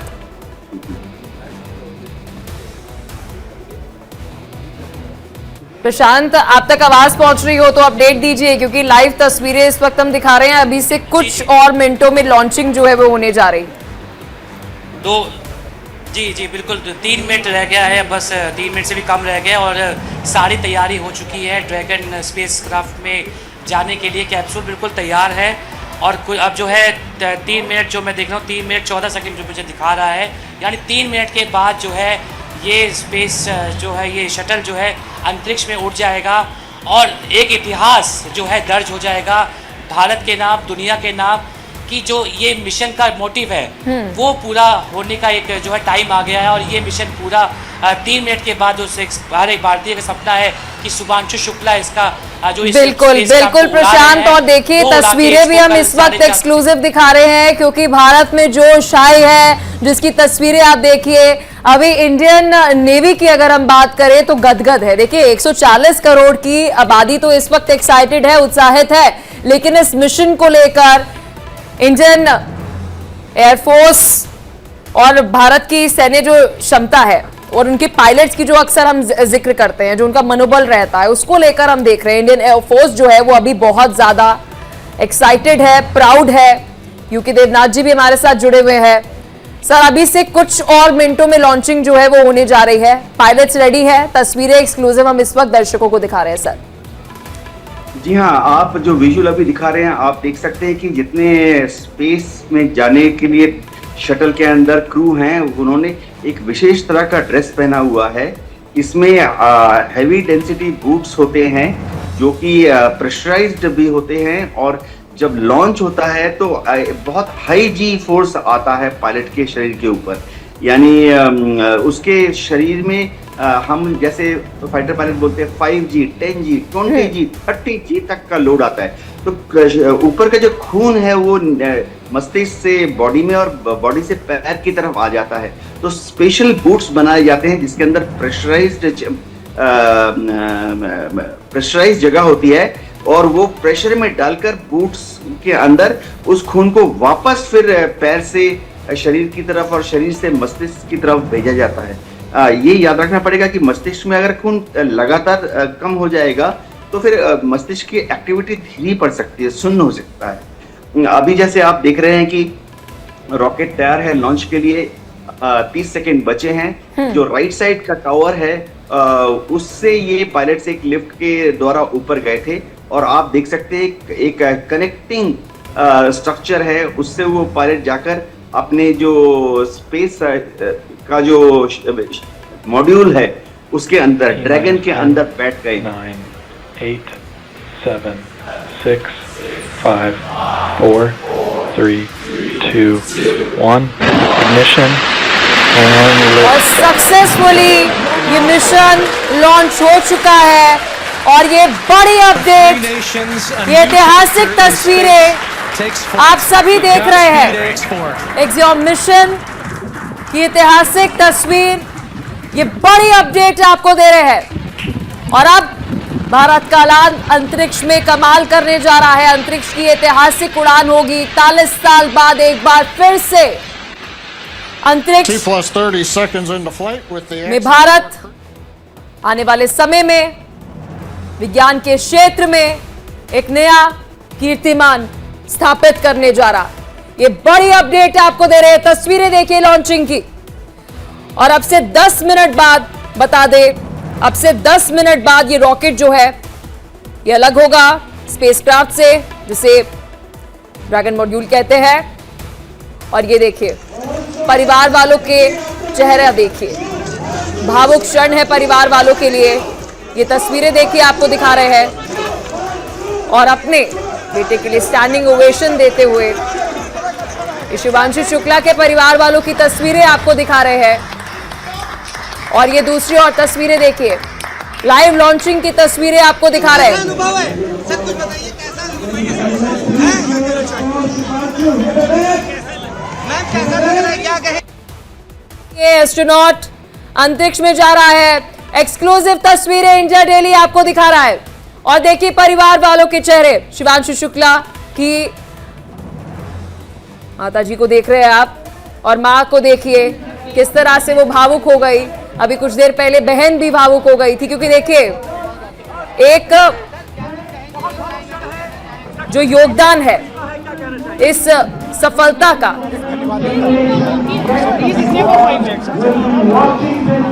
प्रशांत आप तक आवाज पहुंच रही हो तो अपडेट दीजिए, क्योंकि लाइव तस्वीरें इस वक्त हम दिखा रहे हैं, अभी से कुछ और मिनटों में लॉन्चिंग जो है वो होने जा रही। जी बिल्कुल 3 मिनट रह गया है, बस 3 मिनट से भी कम रह गया और सारी तैयारी हो चुकी है। ड्रैगन स्पेसक्राफ्ट में जाने के लिए कैप्सूल बिल्कुल तैयार है और अब जो है 3 मिनट जो मैं देख रहा हूँ 3 मिनट 14 सेकंड जो मुझे दिखा रहा है, यानी 3 मिनट के बाद जो है ये स्पेस जो है ये शटल जो है अंतरिक्ष में उड़ जाएगा और एक इतिहास जो है दर्ज हो जाएगा भारत के नाम, दुनिया के नाम, कि जो ये मिशन का मोटिव है वो पूरा होने का एक जो है टाइम आ गया है। और ये मिशन पूरा 3 मिनट के बाद हर एक भारतीय का सपना है कि शुभांशु शुक्ला इसका जो बिल्कुल प्रशांत, और देखिए तस्वीरें भी हम इस वक्त एक्सक्लूसिव दिखा रहे हैं, क्योंकि भारत में जोश आए है, जिसकी तस्वीरें आप देखिए। अभी इंडियन नेवी की अगर हम बात करें तो गदगद है। देखिए 140 करोड़ की आबादी तो इस वक्त एक्साइटेड है, उत्साहित है, लेकिन इस मिशन को लेकर इंडियन एयरफोर्स और भारत की सैन्य जो क्षमता है और उनके पायलट्स की जो अक्सर हम जिक्र करते हैं, जो उनका मनोबल रहता है, उसको लेकर हम देख रहे हैं इंडियन एयरफोर्स जो है वो अभी बहुत ज्यादा एक्साइटेड है, प्राउड है। यूके देवनाथ जी भी हमारे साथ जुड़े हुए हैं। सर, अभी से कुछ और मिनटों में लॉन्चिंग जो है वो होने जा रही है, पायलट्स रेडी है, तस्वीरें एक्सक्लूसिव हम इस वक्त दर्शकों को दिखा रहे हैं। सर जी हाँ, आप जो विजुअल अभी दिखा रहे हैं आप देख सकते हैं कि जितने स्पेस में जाने के लिए शटल के अंदर क्रू हैं उन्होंने एक विशेष तरह का ड्रेस पहना हुआ है। इसमें हैवी डेंसिटी बूट्स होते हैं जो कि प्रेशराइज्ड भी होते हैं और जब लॉन्च होता है तो बहुत हाई जी फोर्स आता है पायलट के शरीर के ऊपर, यानी उसके शरीर में हम जैसे फाइटर पायलट बोलते हैं 5G, 10G, 20G, 30G तक का लोड आता है। तो ऊपर का जो खून है वो मस्तिष्क से बॉडी में और बॉडी से पैर की तरफ आ जाता है। तो स्पेशल बूट्स बनाए जाते हैं जिसके अंदर प्रेशराइज्ड जगह होती है और वो प्रेशर में डालकर बूट्स के अंदर उस खून को वापस फिर पैर से शरीर की तरफ और शरीर से मस्तिष्क की तरफ भेजा जाता है। ये याद रखना पड़ेगा कि मस्तिष्क में अगर खून लगातार कम हो जाएगा तो फिर मस्तिष्क की एक्टिविटी धीमी पड़ सकती है, सुन्न हो सकता है। अभी जैसे आप देख रहे हैं कि रॉकेट तैयार है लॉन्च के लिए, 30 सेकेंड बचे हैं। जो राइट साइड का टावर है उससे ये पायलट्स एक लिफ्ट के द्वारा ऊपर गए थे और आप देख सकते हैं एक कनेक्टिंग स्ट्रक्चर है, उससे वो पायलट जाकर अपने जो स्पेस का जो मॉड्यूल है उसके अंदर ड्रैगन के अंदर बैठ गए। 9, 8, 7, 6, 5, 4, 3, 2, 1. Ignition and और lift. सक्सेसफुली ये मिशन लॉन्च हो चुका है और ये बड़ी अपडेट, ये ऐतिहासिक तस्वीरें आप सभी देख रहे हैं। एक्सियोम मिशन की ऐतिहासिक तस्वीर, ये बड़ी अपडेट आपको दे रहे हैं। और अब भारत का लाल अंतरिक्ष में कमाल करने जा रहा है। अंतरिक्ष की ऐतिहासिक उड़ान होगी 41 साल बाद एक बार फिर से अंतरिक्ष T+30 seconds into flight with the में भारत आने वाले समय में विज्ञान के क्षेत्र में एक नया कीर्तिमान स्थापित करने जा रहा। ये बड़ी अपडेट आपको दे रहे हैं। तस्वीरें देखिए लॉन्चिंग की। और अब से 10 मिनट बाद, बता दे, अब से 10 मिनट बाद ये रॉकेट जो है ये अलग होगा स्पेसक्राफ्ट से, जिसे ड्रैगन मॉड्यूल कहते हैं। और ये देखिए परिवार वालों के चेहरा देखिए, भावुक क्षण है परिवार वालों के लिए। ये तस्वीरें देखिए आपको दिखा रहे हैं और अपने बेटे के लिए स्टैंडिंग ओवेशन देते हुए ये शिवांशु शुक्ला के परिवार वालों की तस्वीरें आपको दिखा रहे हैं। और ये दूसरी और तस्वीरें देखिए, लाइव लॉन्चिंग की तस्वीरें आपको दिखा रहे हैं। ये एस्ट्रोनॉट अंतरिक्ष में जा रहा है। एक्सक्लूसिव तस्वीरें इंडिया डेली आपको दिखा रहा है। और देखिए परिवार वालों के चेहरे, शिवांशु शुक्ला की माता जी को देख रहे हैं आप, और माँ को देखिए किस तरह से वो भावुक हो गई। अभी कुछ देर पहले बहन भी भावुक हो गई थी, क्योंकि देखिए एक जो योगदान है इस सफलता का।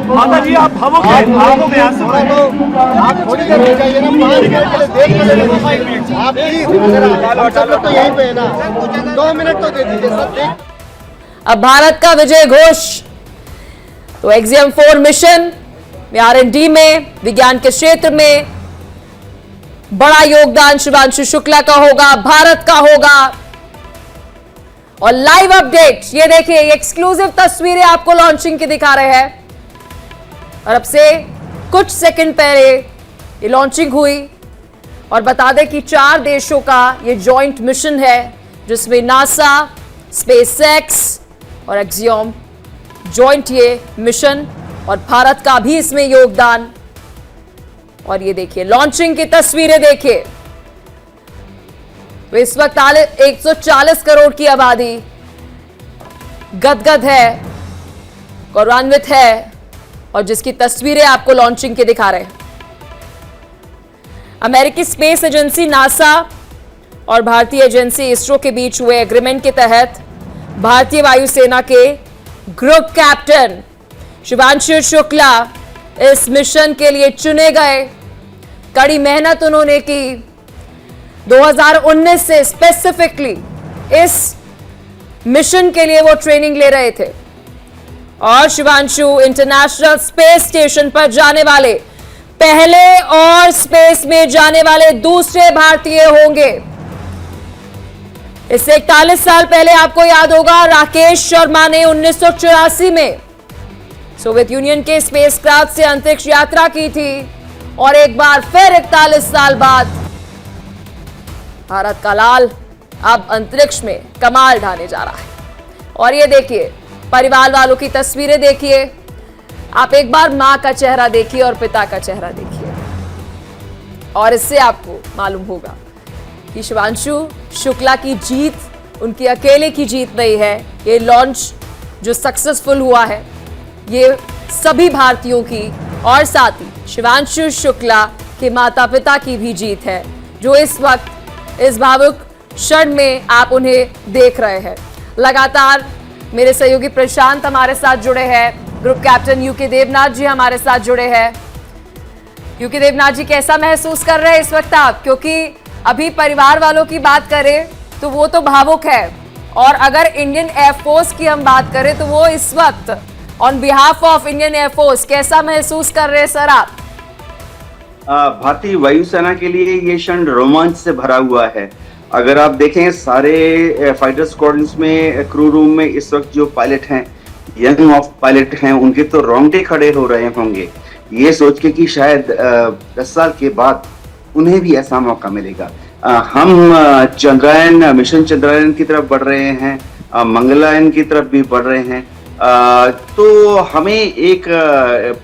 माता जी आप भावुक हैं, आप थोड़ी देर रुक जाइए ना, 5 मिनट के लिए देख तो लेंगे आप प्लीज। सब लोग तो यहीं पे है ना, 2 मिनट तो दे दीजिए सब देख। अब भारत का विजय घोष तो एक्सियम 4 मिशन में R&D में विज्ञान के क्षेत्र में बड़ा योगदान शिवांशु शुक्ला का होगा, भारत का होगा। और लाइव अपडेट ये देखिए, ये एक्सक्लूसिव तस्वीरें आपको लॉन्चिंग की दिखा रहे हैं। और अब से कुछ सेकंड पहले ये लॉन्चिंग हुई। और बता दें कि 4 देशों का ये जॉइंट मिशन है, जिसमें नासा, स्पेसएक्स और एक्सियोम जॉइंट ये मिशन, और भारत का भी इसमें योगदान। और ये देखिए लॉन्चिंग की तस्वीरें देखिए। तो इस वक्त 140 करोड़ की आबादी गदगद है, गौरवान्वित है, और जिसकी तस्वीरें आपको लॉन्चिंग के दिखा रहे हैं। अमेरिकी स्पेस एजेंसी नासा और भारतीय एजेंसी इसरो के बीच हुए एग्रीमेंट के तहत भारतीय वायुसेना के ग्रुप कैप्टन शिवांशु शुक्ला इस मिशन के लिए चुने गए। कड़ी मेहनत उन्होंने की। 2019 से स्पेसिफिकली इस मिशन के लिए वो ट्रेनिंग ले रहे थे। और शिवांशु इंटरनेशनल स्पेस स्टेशन पर जाने वाले पहले और स्पेस में जाने वाले दूसरे भारतीय होंगे। इससे 41 साल पहले आपको याद होगा राकेश शर्मा ने 1984 में सोवियत यूनियन के स्पेसक्राफ्ट से अंतरिक्ष यात्रा की थी। और एक बार फिर 41 साल बाद भारत का लाल अब अंतरिक्ष में कमाल ढाने जा रहा है। और ये देखिए परिवार वालों की तस्वीरें देखिए। आप एक बार मां का चेहरा देखिए और पिता का चेहरा देखिए, और इससे आपको मालूम होगा कि शिवांशु शुक्ला की जीत उनकी अकेले की जीत नहीं है। ये लॉन्च जो सक्सेसफुल हुआ है ये सभी भारतीयों की, और साथ ही शिवांशु शुक्ला के माता पिता की भी जीत है, जो इस वक्त इस भावुक क्षण में आप उन्हें देख रहे हैं। लगातार मेरे सहयोगी प्रशांत हमारे साथ जुड़े हैं, ग्रुप कैप्टन यूके देवनाथ जी हमारे साथ जुड़े हैं। यूके देवनाथ जी, कैसा महसूस कर रहे हैं इस वक्त आप? क्योंकि अभी परिवार वालों की बात करें तो वो तो भावुक है, और अगर इंडियन एयरफोर्स की हम बात करें तो वो इस वक्त on behalf of Indian air force कैसा महसूस कर रहे हैं सर आप? भारतीय वायुसेना के लिए ये क्षण रोमांच से भरा हुआ है। अगर आप देखें सारे फाइटर स्क्वाड्रंस में क्रू रूम में इस वक्त जो पायलट हैं, यंग ऑफ पायलट हैं, उनके तो रोंगटे खड़े हो रहे होंगे ये सोच के कि शायद 10 साल के बाद उन्हें भी ऐसा मौका मिलेगा। हम चंद्रयान मिशन चंद्रयान की तरफ बढ़ रहे हैं, मंगलयान की तरफ भी बढ़ रहे हैं। तो हमें एक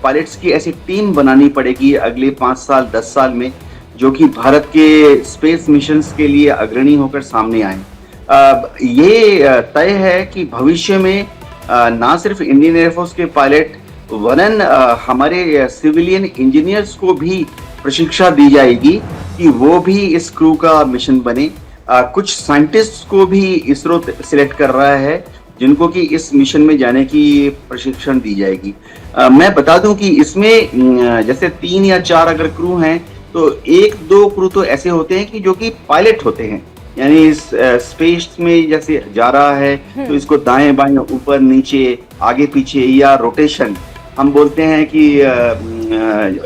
पायलट्स की ऐसी टीम बनानी पड़ेगी अगले 5 साल 10 साल में, जो कि भारत के स्पेस मिशंस के लिए अग्रणी होकर सामने आए। ये तय है कि भविष्य में ना सिर्फ इंडियन एयरफोर्स के पायलट वरन हमारे सिविलियन इंजीनियर्स को भी प्रशिक्षण दी जाएगी कि वो भी इस क्रू का मिशन बने। कुछ साइंटिस्ट को भी इसरो सिलेक्ट कर रहा है जिनको कि इस मिशन में जाने की प्रशिक्षण दी जाएगी। मैं बता दूं कि इसमें जैसे 3 या 4 अगर क्रू हैं तो 1-2 क्रू तो ऐसे होते हैं कि जो कि पायलट होते हैं, यानी इस स्पेस में जैसे जा रहा है तो इसको दाएं बाएं ऊपर नीचे आगे पीछे या रोटेशन हम बोलते हैं कि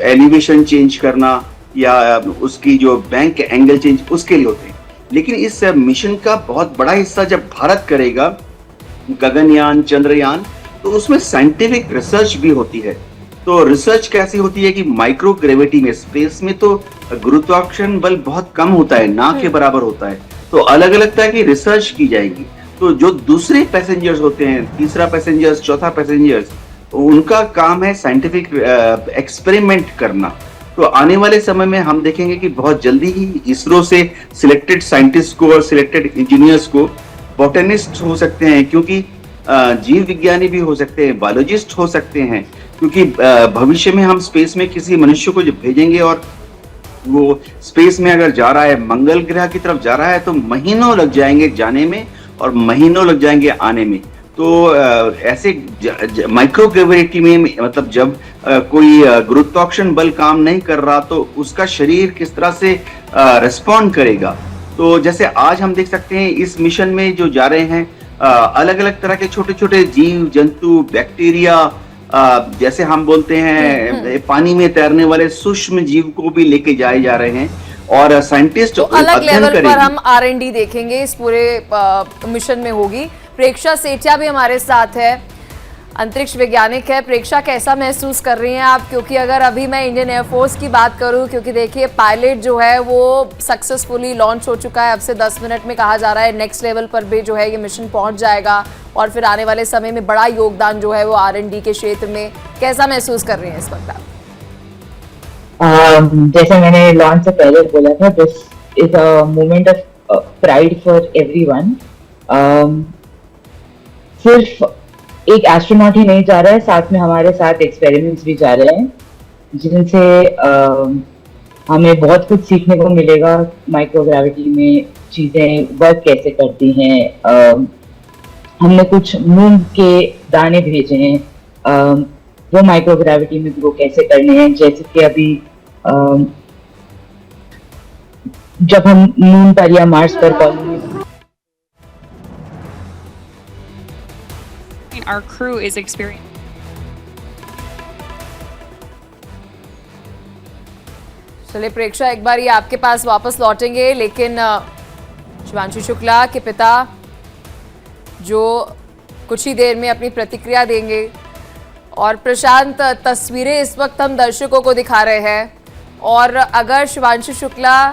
एलिवेशन चेंज करना या उसकी जो बैंक एंगल चेंज उसके लिए होते हैं। लेकिन इस मिशन का बहुत बड़ा हिस्सा जब भारत करेगा, गगनयान चंद्रयान, तो उसमें साइंटिफिक रिसर्च भी होती है। तो रिसर्च कैसी होती है कि माइक्रो ग्रेविटी में स्पेस में तो गुरुत्वाकर्षण बल बहुत कम होता है, ना के बराबर होता है, तो अलग अलग तरह की रिसर्च की जाएगी। तो जो दूसरे पैसेंजर्स होते हैं, तीसरा पैसेंजर्स, चौथा पैसेंजर्स, उनका काम है साइंटिफिक एक्सपेरिमेंट करना। तो आने वाले समय में हम देखेंगे कि बहुत जल्दी ही इसरो से सिलेक्टेड साइंटिस्ट को और सिलेक्टेड इंजीनियर्स को बॉटनिस्ट हो सकते हैं, क्योंकि जीव विज्ञानी भी हो सकते हैं, बायोलॉजिस्ट हो सकते हैं, क्योंकि भविष्य में हम स्पेस में किसी मनुष्य को जब भेजेंगे और वो स्पेस में अगर जा रहा है, मंगल ग्रह की तरफ जा रहा है, तो महीनों लग जाएंगे जाने में और महीनों लग जाएंगे आने में। तो ऐसे माइक्रो ग्रेविटी में मतलब जब कोई गुरुत्वाकर्षण बल काम नहीं कर रहा तो उसका शरीर किस तरह से रिस्पॉन्ड करेगा। तो जैसे आज हम देख सकते हैं इस मिशन में जो जा रहे हैं, अलग अलग तरह के छोटे छोटे जीव जंतु, बैक्टीरिया, जैसे हम बोलते हैं पानी में तैरने वाले सूक्ष्म जीव को भी लेके जाए जा रहे हैं और साइंटिस्ट तो अलग लेवल पर हम R&D देखेंगे इस पूरे मिशन में होगी। प्रेक्षा सेठिया भी हमारे साथ है, अंतरिक्ष वैज्ञानिक है। प्रेक्षा, कैसा महसूस कर रही हैं आप? क्योंकि अगर अभी मैं इंडियन एयरफोर्स की बात करूं, क्योंकि देखिए पायलट जो है वो सक्सेसफुली लॉन्च हो चुका है, अब से 10 मिनट में कहा जा रहा है नेक्स्ट लेवल पर भी जो है ये मिशन पहुंच जाएगा और फिर आने वाले समय में बड़ा योगदान जो है वो R&D के क्षेत्र में। कैसा महसूस कर रही हैं इस वक्त आप? जैसे मैंने लॉन्च से पहले बोला था, this is a moment of pride for everyone. सिर्फ एक एस्ट्रोनॉट ही नहीं जा रहा है, साथ में हमारे साथ एक्सपेरिमेंट्स भी जा रहे हैं जिनसे हमें बहुत कुछ सीखने को मिलेगा। माइक्रोग्रेविटी में चीजें वर्क कैसे करती हैं, हमने कुछ मूंग के दाने भेजे हैं, वो माइक्रोग्रेविटी में ग्रो कैसे करने हैं। जैसे कि अभी जब हम मून पर या मार्स पर colony our crew is experiencing. चलिए प्रेक्षा, एक बार ये आपके पास वापस लौटेंगे, लेकिन शिवांशु शुक्ला के पिता जो कुछ ही देर में अपनी प्रतिक्रिया देंगे। और प्रशांत, तस्वीरें इस वक्त हम दर्शकों को दिखा रहे हैं और अगर शिवांशु शुक्ला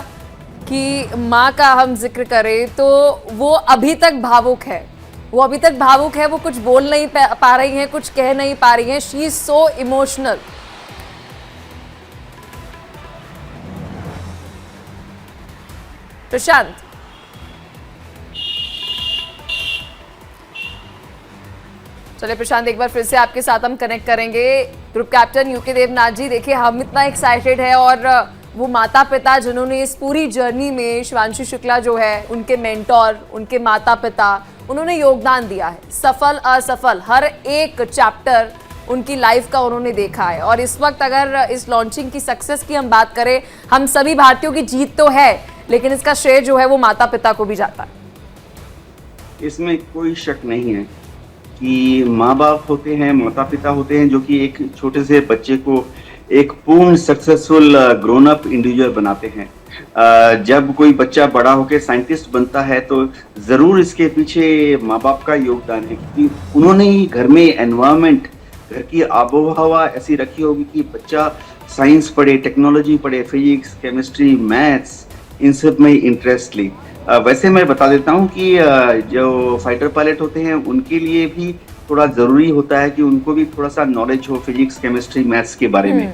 की मां का हम जिक्र करें तो वो अभी तक भावुक है, वो कुछ बोल नहीं पा रही हैं, कुछ कह नहीं पा रही हैं। She is so emotional. Prashant, चलिए प्रशांत, एक बार फिर से आपके साथ हम कनेक्ट करेंगे। ग्रुप कैप्टन यूके देवनाथ जी, देखिए हम इतना एक्साइटेड है और वो माता पिता जिन्होंने इस पूरी जर्नी में, शिवांशु शुक्ला जो है उनके मेंटोर, उनके माता पिता, उन्होंने योगदान दिया है, सफल असफल हर एक चैप्टर उनकी लाइफ का उन्होंने देखा है। और इस वक्त अगर इस लॉन्चिंग की सक्सेस की हम बात करें, हम सभी भारतीयों की जीत तो है, लेकिन इसका श्रेय जो है वो माता पिता को भी जाता है। इसमें कोई शक नहीं है कि माँ बाप होते हैं, माता पिता होते हैं जो कि एक छोटे से बच्चे को एक पूर्ण सक्सेसफुल ग्रोन अप इंडिविजुअल बनाते हैं। जब कोई बच्चा बड़ा होकर साइंटिस्ट बनता है तो जरूर इसके पीछे माँ बाप का योगदान है, क्योंकि उन्होंने ही घर में एनवायरनमेंट, घर की आबो हवा ऐसी रखी होगी कि बच्चा साइंस पढ़े, टेक्नोलॉजी पढ़े, फिजिक्स, केमिस्ट्री, मैथ्स, इन सब में इंटरेस्ट ले। वैसे मैं बता देता हूँ कि जो फाइटर पायलट होते हैं उनके लिए भी थोड़ा जरूरी होता है कि उनको भी थोड़ा सा नॉलेज हो फिजिक्स, केमिस्ट्री, मैथ्स के बारे में।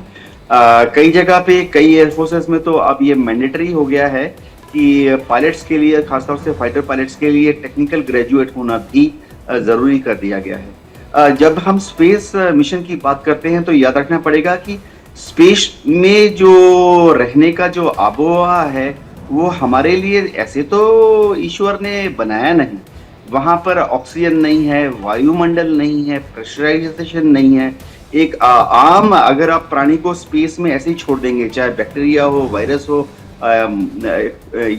कई जगह पे, कई एयरफोर्सेस में तो अब ये मैंडेटरी हो गया है कि पायलट्स के लिए, खासतौर से फाइटर पायलट्स के लिए टेक्निकल ग्रेजुएट होना भी जरूरी कर दिया गया है। जब हम स्पेस मिशन की बात करते हैं तो याद रखना पड़ेगा कि स्पेस में जो रहने का जो आबोहवा है वो हमारे लिए ऐसे तो ईश्वर ने बनाया नहीं। वहां पर ऑक्सीजन नहीं है, वायुमंडल नहीं है, प्रेशराइजेशन नहीं है। एक आम अगर आप प्राणी को स्पेस में ऐसे ही छोड़ देंगे, चाहे बैक्टीरिया हो, वायरस हो,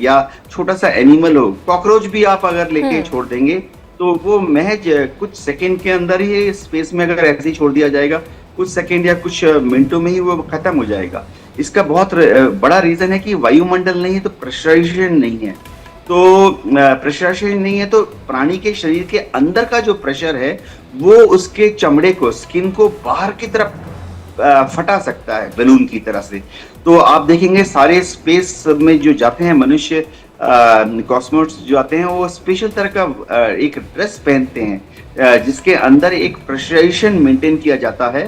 या छोटा सा एनिमल हो, कॉकरोच भी आप अगर लेके छोड़ देंगे तो वो महज कुछ सेकंड के अंदर ही स्पेस में अगर ऐसे ही छोड़ दिया जाएगा, कुछ सेकंड या कुछ मिनटों में ही वो खत्म हो जाएगा। इसका बहुत बड़ा रीजन है कि वायुमंडल नहीं है तो प्रेशराइजेशन नहीं है। तो प्रेशराइजेशन नहीं है तो प्राणी के शरीर के अंदर का जो प्रेशर है वो उसके चमड़े को, स्किन को बाहर की तरफ फटा सकता है बलून की तरह से। तो आप देखेंगे सारे स्पेस में जो जाते हैं मनुष्य, कॉस्मोट्स जो आते हैं, वो स्पेशल तरह का एक ड्रेस पहनते हैं जिसके अंदर एक प्रेशराइजेशन मेंटेन किया जाता है,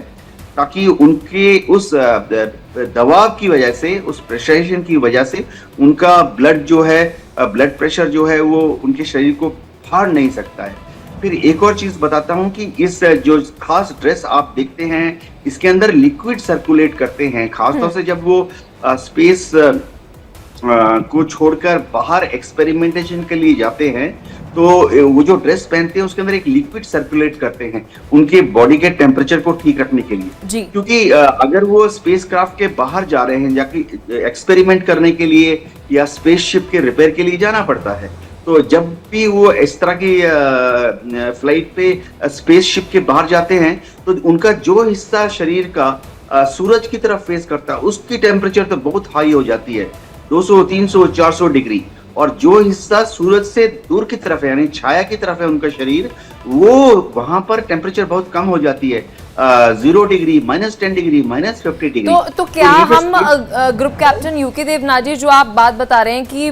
ताकि उनके उस दबाव की वजह से, उस प्रेशराइजेशन की वजह से उनका ब्लड जो है, ब्लड प्रेशर जो है वो उनके शरीर को फाड़ नहीं सकता है। फिर एक और चीज बताता हूँ कि इस जो खास ड्रेस आप देखते हैं इसके अंदर लिक्विड सर्कुलेट करते हैं, खासतौर से जब वो स्पेस को छोड़कर बाहर एक्सपेरिमेंटेशन के लिए जाते हैं तो वो जो ड्रेस पहनते हैं उसके अंदर एक लिक्विड सर्कुलेट करते हैं उनके बॉडी के टेम्परेचर को ठीक रखने के लिए। क्योंकि अगर वो स्पेसक्राफ्ट के बाहर जा रहे हैं, जाके एक्सपेरिमेंट करने के लिए या स्पेसशिप के रिपेयर के लिए जाना पड़ता है, तो जब भी वो इस तरह की फ्लाइट पे स्पेसशिप के बाहर जाते हैं तो उनका जो हिस्सा शरीर का सूरज की तरफ फेस करता है उसकी टेम्परेचर तो बहुत हाई हो जाती है, 200, 300, 400 डिग्री, और जो हिस्सा सूरज से दूर की तरफ है यानी छाया की तरफ है उनका शरीर, वो वहां पर टेम्परेचर बहुत कम हो जाती है, 0 डिग्री, -10 डिग्री, -50 डिग्री। तो क्या हम ग्रुप कैप्टन यूके देवनाजी, जो आप बात बता रहे हैं कि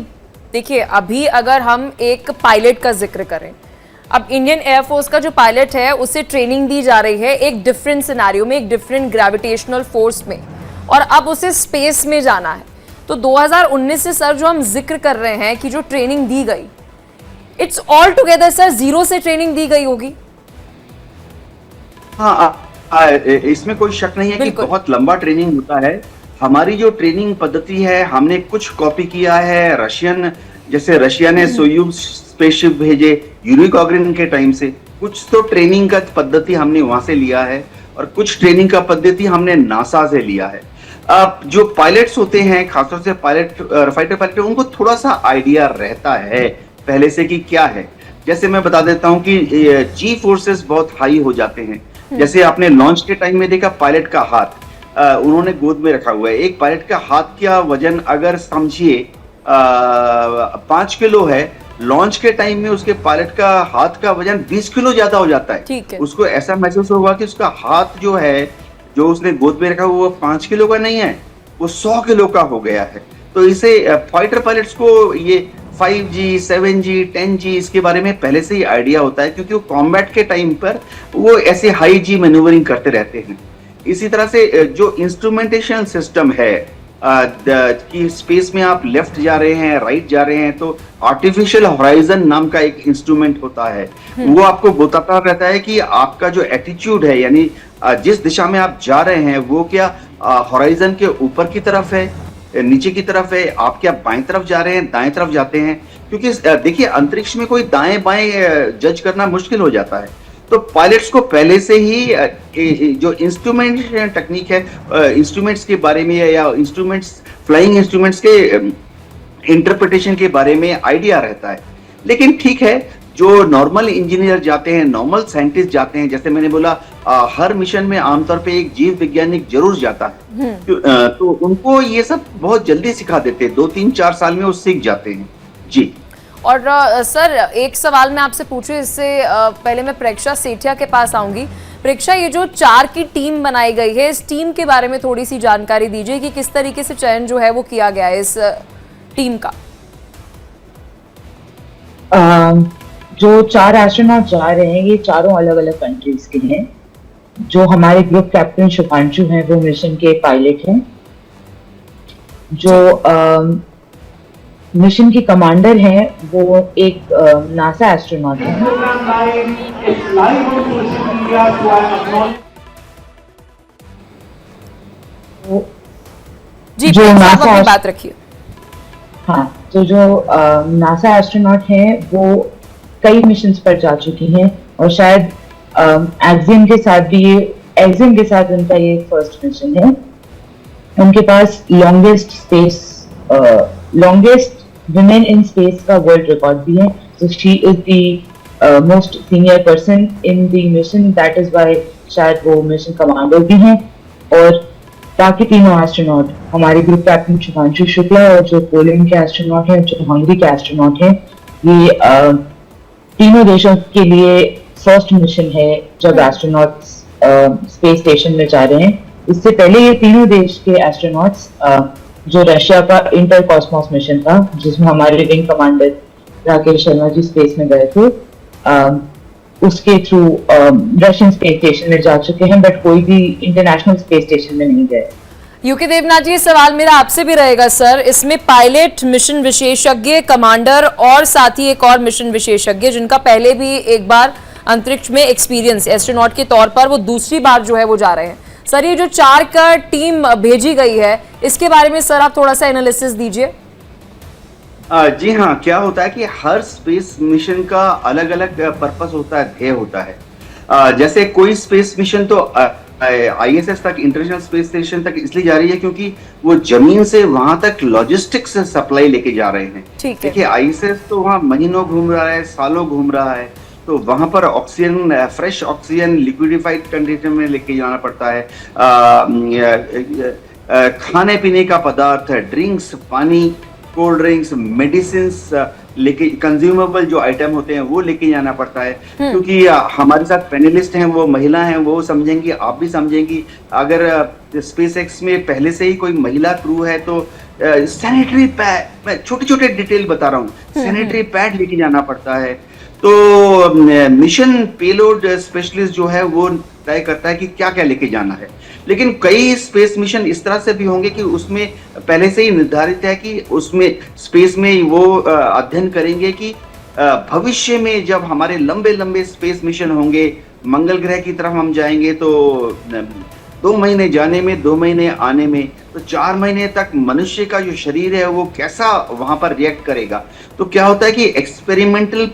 देखिए अभी अगर हम एक पायलट का जिक्र करें, अब इंडियन एयरफोर्स का जो पायलट है उसे ट्रेनिंग दी जा रही है एक डिफरेंट सिनेरियो में, एक डिफरेंट ग्रेविटेशनल फोर्स में, और अब उसे स्पेस में जाना है। तो 2019 से सर जो हम जिक्र कर रहे हैं कि जो ट्रेनिंग दी गई, it's all together sir zero से ट्रेनिंग दी गई होगी। हाँ, इसमें कोई शक नहीं है कि बहुत लंबा ट्रेनिंग होता है। हमारी जो ट्रेनिंग पद्धति है हमने कुछ कॉपी किया है रशियन, जैसे रशिया ने सोयूज स्पेसशिप भेजे यूरी गॉगरिन के टाइम से, कुछ तो ट्रेनिंग का पद्धति हमने वहां से लिया है और कुछ ट्रेनिंग का पद्धति हमने नासा से लिया है। जो पायलट्स होते हैं, खासतौर से पायलट, फाइटर पायलट, उनको थोड़ा सा आइडिया रहता है पहले से कि क्या है। जैसे मैं बता देता हूँ कि जी फोर्सेस बहुत हाई हो जाते हैं। जैसे आपने लॉन्च के टाइम में देखा पायलट का हाथ उन्होंने गोद में रखा हुआ है। एक पायलट का हाथ का वजन अगर समझिए 5 किलो है, लॉन्च के टाइम में उसके पायलट का हाथ का वजन 20 किलो ज्यादा हो जाता है। उसको ऐसा महसूस होगा कि उसका हाथ जो है, जो उसने गोद में रखा वो 5 किलो का नहीं है, वो 100 किलो का हो गया है। तो इसे फाइटर पायलट्स को ये 5G, 7G, 10G इसके बारे में पहले से ही आइडिया होता है, क्योंकि वो कॉम्बैट के टाइम पर वो ऐसे हाई जी मैन्यूवरिंग करते रहते हैं। इसी तरह से जो इंस्ट्रूमेंटेशन सिस्टम है कि स्पेस में आप लेफ्ट जा रहे हैं, राइट जा रहे हैं, तो आर्टिफिशियल होराइजन नाम का एक इंस्ट्रूमेंट होता है। वो आपको बताता रहता है कि आपका जो एटीट्यूड है, यानी जिस दिशा में आप जा रहे हैं वो क्या होराइजन के ऊपर की तरफ है, नीचे की तरफ है, आप क्या बाएं तरफ जा रहे हैं, दाएं तरफ जाते हैं। क्योंकि देखिए अंतरिक्ष में कोई दाएं बाएं जज करना मुश्किल हो जाता है। तो पायलट्स को पहले से ही जो इंस्ट्रूमेंट टेक्निक है, इंस्ट्रूमेंट्स के बारे में या इंस्ट्रूमेंट्स, फ्लाइंग इंस्ट्रूमेंट्स के इंटरप्रिटेशन के बारे में आइडिया रहता है। लेकिन ठीक है, जो नॉर्मल इंजीनियर जाते हैं, नॉर्मल साइंटिस्ट जाते हैं, जैसे मैंने बोला हर मिशन में आमतौर पे एक जीव वैज्ञानिक जरूर जाता है। तो उनको ये सब बहुत जल्दी सिखा देते हैं, 2-3-4 साल में वो सीख जाते हैं जी। और सर एक सवाल मैं आपसे पूछूं, इससे पहले मैं प्रेक्षा सेठिया के पास आऊंगी। प्रेक्षा, ये जो 4 की टीम बनाई गई है, इस टीम के बारे में थोड़ी सी जानकारी दीजिए कि किस तरीके से चयन जो है वो किया गया है इस टीम का। जो 4 एस्ट्रोनॉट जा रहे हैं ये चारों अलग अलग कंट्रीज के हैं। जो हमारे ग्रुप कैप्टन शुभांशु हैं वो मिशन के पायलट हैं। जो मिशन की कमांडर हैं वो एक नासा एस्ट्रोनॉट है। जी, जो आप अपनी बात रखिए। हाँ, तो जो नासा एस्ट्रोनॉट हैं वो कई मिशंस पर जा चुकी हैं और शायद एक्सियम के साथ भी एक्सियम के साथ उनका ये फर्स्ट मिशन है। उनके पास लॉन्गेस्ट women in space का वर्ल्ड रिकॉर्ड भी है। So she is the most senior person in the mission. That is why शायद वो मिशन कमांडर भी हैं। और बाकी तीनों एस्ट्रोनॉट हमारे ग्रुप कैप्टन शुभांशु शुक्ला और जो पोलैंड के एस्ट्रोनॉट हैं, जो हंगरी के एस्ट्रोनॉट हैं, ये तीनों देशों के लिए फर्स्ट मिशन है जब एस्ट्रोनॉट्स स्पेस स्टेशन में जा रहे हैं। इससे पहले ये तीनों देश के एस्ट्रोनॉट्स जो रशिया का इंटर कॉस्मोस मिशन था जिसमें हमारे wing commander Rakesh Sharma ji space में गए थे, उसके थ्रू रशियन स्पेस स्टेशन में जा चुके हैं, बट कोई भी इंटरनेशनल स्पेस स्टेशन में नहीं गए। यूके देवनाथ जी, सवाल मेरा आपसे भी रहेगा सर, इसमें पायलट, मिशन विशेषज्ञ, कमांडर और साथ ही एक और मिशन विशेषज्ञ जिनका पहले भी एक बार अंतरिक्ष में एक्सपीरियंस एस्ट्रोनॉट के तौर पर, वो दूसरी बार जो है वो जा रहे हैं। सर ये जो 4 का टीम भेजी गई है इसके बारे में सर आप थोड़ा सा एनालिसिस दीजिए। जी हाँ, क्या होता है कि हर स्पेस मिशन का अलग अलग पर्पस होता है, ध्येय होता है। जैसे कोई स्पेस मिशन तो ISS तक, इंटरनेशनल स्पेस स्टेशन तक इसलिए जा रही है क्योंकि वो जमीन से वहां तक लॉजिस्टिक्स सप्लाई लेके जा रहे हैं। देखिए ISS तो वहाँ महीनों घूम रहा है, सालों घूम रहा है, तो वहां पर oxygen, fresh oxygen liquefied condition में लेके जाना पड़ता है। खाने पीने का पदार्थ, ड्रिंक्स, पानी, कोल्ड ड्रिंक्स, मेडिसिन लेके, कंज्यूमेबल जो आइटम होते हैं वो लेके जाना पड़ता है। क्योंकि हमारे साथ पैनलिस्ट हैं वो महिला हैं, वो समझेंगी, आप भी समझेंगी। अगर स्पेस एक्स में पहले से ही कोई महिला क्रू है तो सैनिटरी पैड, मैं छोटे छोटे डिटेल बता रहा हूँ, सैनिटरी पैड लेके जाना पड़ता है। तो मिशन पेलोड स्पेशलिस्ट जो है वो तय करता है कि क्या क्या लेके जाना है। लेकिन कई स्पेस मिशन इस तरह से भी होंगे कि उसमें पहले से ही निर्धारित है कि उसमें स्पेस में वो अध्ययन करेंगे कि भविष्य में जब हमारे लंबे लंबे स्पेस मिशन होंगे, मंगल ग्रह की तरफ हम जाएंगे तो 2 महीने जाने में, 2 महीने आने में, तो 4 महीने तक मनुष्य का जो शरीर है वो कैसा वहां पर रिएक्ट करेगा। तो क्या होता है कि एक्सपेरिमेंटल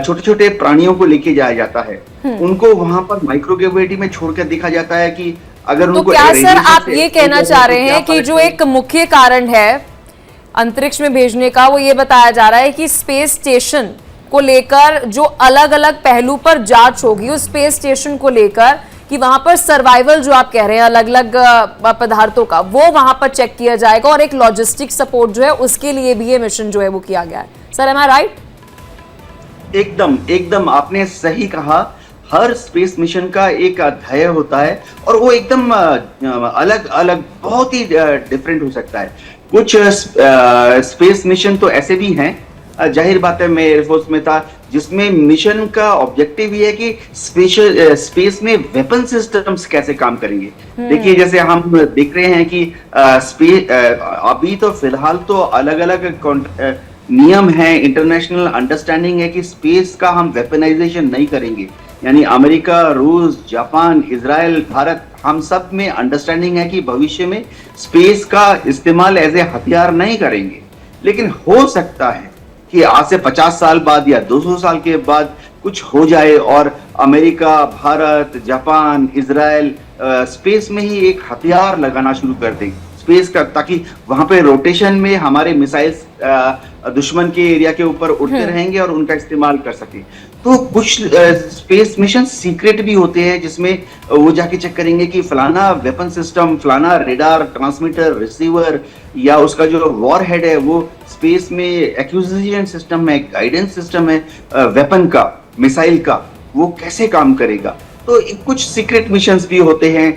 छोटे छोटे प्राणियों को लेके जाया जाता है, उनको वहां पर माइक्रोग्रेविटी में छोड़कर देखा जाता है कि अगर तो उनको क्या सर आप ये कहना चाह रहे हैं कि जो एक मुख्य कारण है अंतरिक्ष में भेजने का, वो ये बताया जा रहा है कि स्पेस स्टेशन को लेकर जो अलग अलग पहलू पर जांच होगी उस स्पेस स्टेशन को लेकर, कि वहां पर सर्वाइवल जो आप कह रहे हैं अलग अलग पदार्थों का, वो वहां पर चेक किया जाएगा और एक लॉजिस्टिक सपोर्ट जो है उसके लिए भी ये मिशन जो है वो किया गया है। सर एम आई राइट? एकदम आपने सही कहा। हर स्पेस मिशन का एक ध्येय होता है और वो एकदम अलग अलग, बहुत ही डिफरेंट हो सकता है। कुछ स्पेस मिशन तो ऐसे भी हैं, जाहिर बात है मैं एयरफोर्स में था, जिसमें मिशन का ऑब्जेक्टिव ये है कि स्पेस में वेपन सिस्टम्स कैसे काम करेंगे। देखिए जैसे हम देख रहे हैं कि अभी तो फिलहाल तो अलग अलग नियम है, इंटरनेशनल अंडरस्टैंडिंग है कि स्पेस का हम वेपनाइजेशन नहीं करेंगे। यानी अमेरिका, रूस, जापान, इजराइल, भारत, हम सब में अंडरस्टैंडिंग है कि भविष्य में स्पेस का इस्तेमाल एज ए हथियार नहीं करेंगे। लेकिन हो सकता है कि आज से 50 साल बाद या 200 साल के बाद कुछ हो जाए और America, Bharat, Japan, Israel space में ही एक हथियार लगाना शुरू कर दें स्पेस का, ताकि वहां पे रोटेशन में हमारे मिसाइल्स दुश्मन के एरिया के ऊपर उड़ते रहेंगे और उनका इस्तेमाल कर सके। तो कुछ स्पेस मिशन सीक्रेट भी होते हैं जिसमें वो जाके चेक करेंगे कि फलाना वेपन सिस्टम, फलाना रेडार, ट्रांसमीटर, रिसीवर या उसका जो वॉर हेड है वो स्पेस में एक्विजिशन सिस्टम है, गाइडेंस सिस्टम है वेपन का, मिसाइल का, वो कैसे काम करेगा। तो कुछ सीक्रेट मिशंस भी होते हैं,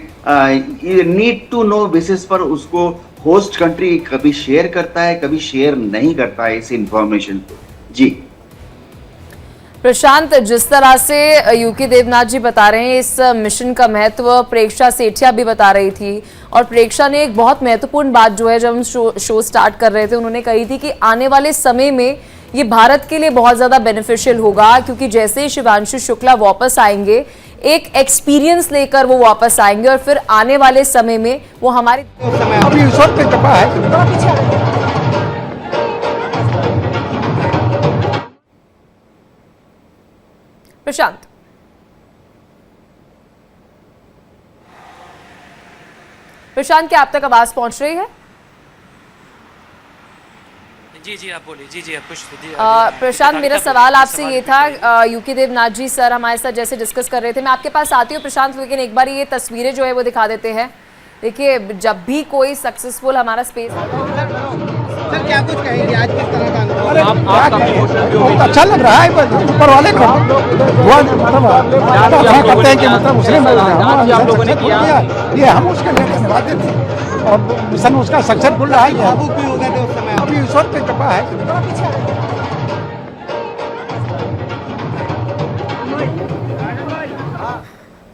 नीड टू नो बेसिस पर उसको होस्ट कंट्री कभी शेयर करता है, कभी शेयर नहीं करता है इस इंफॉर्मेशन को। जी प्रशांत, जिस तरह से यूके देवनाथ जी बता रहे हैं इस मिशन का महत्व, प्रेक्षा सेठिया भी बता रही थी, और प्रेक्षा ने एक बहुत महत्वपूर्ण बात जो है जब हम शो स्टार्ट कर रहे थे उन्होंने कही थी कि आने वाले समय में ये भारत के लिए बहुत ज़्यादा बेनिफिशियल होगा, क्योंकि जैसे ही शिवांशु शुक्ला वापस आएंगे एक एक्सपीरियंस लेकर वो वापस आएंगे और फिर आने वाले समय में वो हमारे प्रशांत। प्रशांत, क्या आप तक आवाज पहुंच रही है? जी जी आप बोलिए। जी जी आप कुछ प्रशांत, मेरा सवाल आपसे ये था, यूके देवनाथ जी सर हमारे साथ जैसे डिस्कस कर रहे थे, मैं आपके पास आती हूँ प्रशांत, लेकिन एक बार ये तस्वीरें जो है वो दिखा देते हैं। देखिए, जब भी कोई सक्सेसफुल हमारा स्पेस सर क्या कुछ कहेंगे आज किस तरह का अनुभव? बहुत अच्छा लग रहा है, ऊपर वाले को करते हैं कि मतलब मुस्लिम आप लोगों ने किया, ये हम उसके लिए धन्यवाद देते हैं और मिशन उसका सक्सेसफुल रहा है। भावुक भी हो गए थे उस समय? अभी ईश्वर की कृपा है।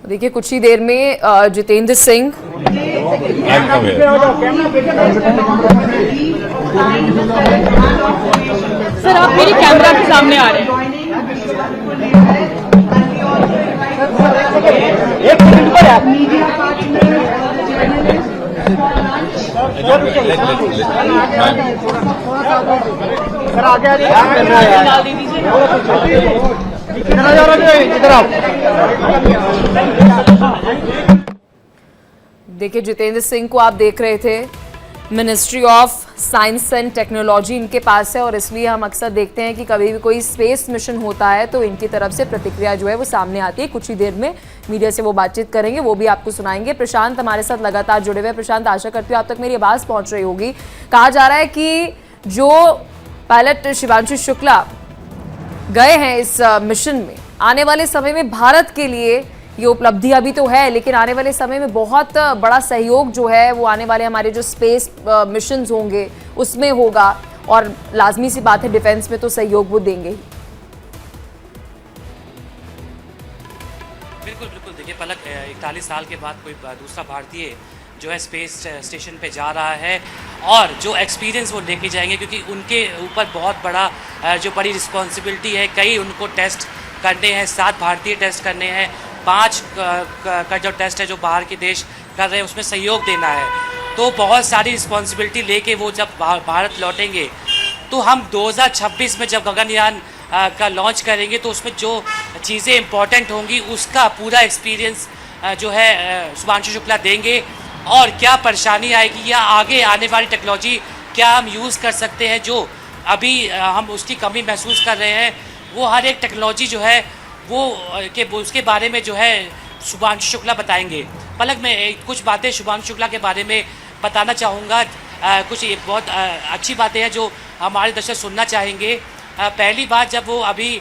देखिए कुछ ही देर में जितेंद्र सिंह सर आप मेरी कैमरा के सामने आ रहे हैं। देखिए जितेंद्र सिंह को आप देख रहे थे, ministry of science and technology इनके पास है, और इसलिए हम अक्सर देखते हैं कि कभी भी कोई स्पेस मिशन होता है तो इनकी तरफ से प्रतिक्रिया जो है वो सामने आती है। कुछ ही देर में मीडिया से वो बातचीत करेंगे, वो भी आपको सुनाएंगे। प्रशांत हमारे साथ लगातार जुड़े हुए। प्रशांत, आशा करती हूँ आप तक मेरी आवाज़ पहुँच रही होगी। कहा जा रहा है कि जो पायलट शिवांशु शुक्ला गए हैं इस मिशन में, आने वाले समय में भारत के लिए ये उपलब्धि अभी तो है, लेकिन आने वाले समय में बहुत बड़ा सहयोग जो है वो आने वाले हमारे जो स्पेस मिशंस होंगे उसमें होगा, और लाजमी सी बात है डिफेंस में तो सहयोग वो देंगे ही। बिल्कुल बिल्कुल। देखिए पलक, 41 साल के बाद कोई दूसरा भारतीय जो है स्पेस स्टेशन पे जा रहा है, और जो एक्सपीरियंस वो लेके जाएंगे, क्योंकि उनके ऊपर बहुत बड़ा जो बड़ी रिस्पॉन्सिबिलिटी है। कई उनको टेस्ट करने हैं, 7 भारतीय टेस्ट करने हैं, 5 का जो टेस्ट है जो बाहर के देश कर रहे हैं उसमें सहयोग देना है। तो बहुत सारी रिस्पॉन्सिबिलिटी लेके वो जब भारत लौटेंगे, तो हम 2026 में जब गगनयान का लॉन्च करेंगे तो उसमें जो चीज़ें इंपॉर्टेंट होंगी उसका पूरा एक्सपीरियंस जो है शिवांशु शुक्ला देंगे, और क्या परेशानी आएगी या आगे आने वाली टेक्नोलॉजी क्या हम यूज़ कर सकते हैं जो अभी हम उसकी कमी महसूस कर रहे हैं, वो हर एक टेक्नोलॉजी जो है वो उसके बारे में जो है शिवांशु शुक्ला बताएंगे। पलक में कुछ बातें शिवांशु शुक्ला के बारे में बताना चाहूँगा, कुछ बहुत अच्छी बातें हैं जो हमारे दर्शक सुनना चाहेंगे। पहली बात, जब वो अभी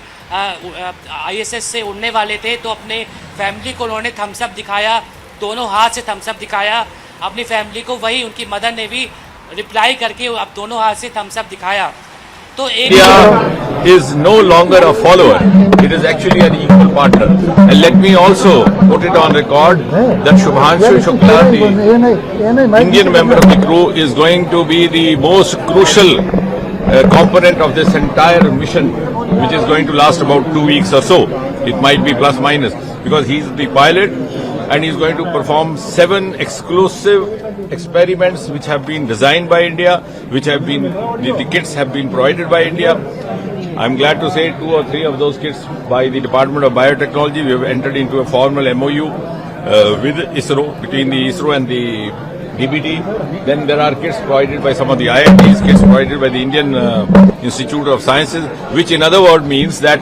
ISS से उड़ने वाले थे तो अपने फैमिली को उन्होंने थम्स अप दिखाया, दोनों हाथ से थम्स अप दिखाया अपनी फैमिली को। वही उनकी मदर ने भी रिप्लाई करके अब दोनों हाथ से थम्स अप दिखाया। तो India is no longer a follower, it is actually an equal partner. And let me also put it on record that Shubhanshu Shukla, the Indian member of the crew, is going to be the most crucial component of this entire mission, which is going to last about 2 weeks or so. It might be plus minus, because he's the pilot and he's going to perform 7 exclusive experiments which have been designed by India, which have been, the kits have been provided by India. I'm glad to say 2 or 3 of those kits by the Department of Biotechnology. We have entered into a formal MOU with ISRO, between the ISRO and the DBT. Then there are kits provided by some of the IITs, kits provided by the Indian Institute of Sciences, which in other words means that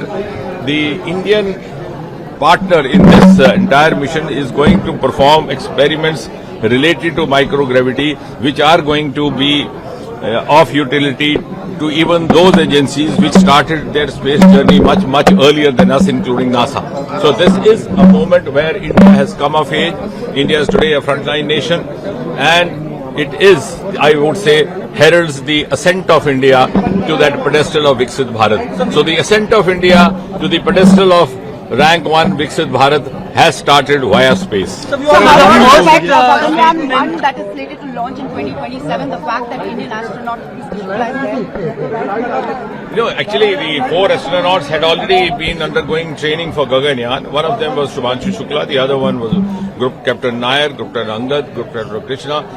the Indian partner in this entire mission is going to perform experiments related to microgravity, which are going to be of utility to even those agencies which started their space journey much earlier than us, including NASA. So this is a moment where India has come of age. India is today a frontline nation, and it is, I would say, heralds the ascent of India to that pedestal of Viksit Bharat. So the ascent of India to the pedestal of rank 1 Viksit Bharat has started via space. So how do you expect Gaganyaan 1 that is slated to launch in 2027, the fact that Indian astronaut is visualized there? You know, actually the 4 astronauts had already been undergoing training for Gaganyaan. One of them was Shubhanshu Shukla, the other one was Group Captain Nair, Group Captain Angad, Group Captain Krishna.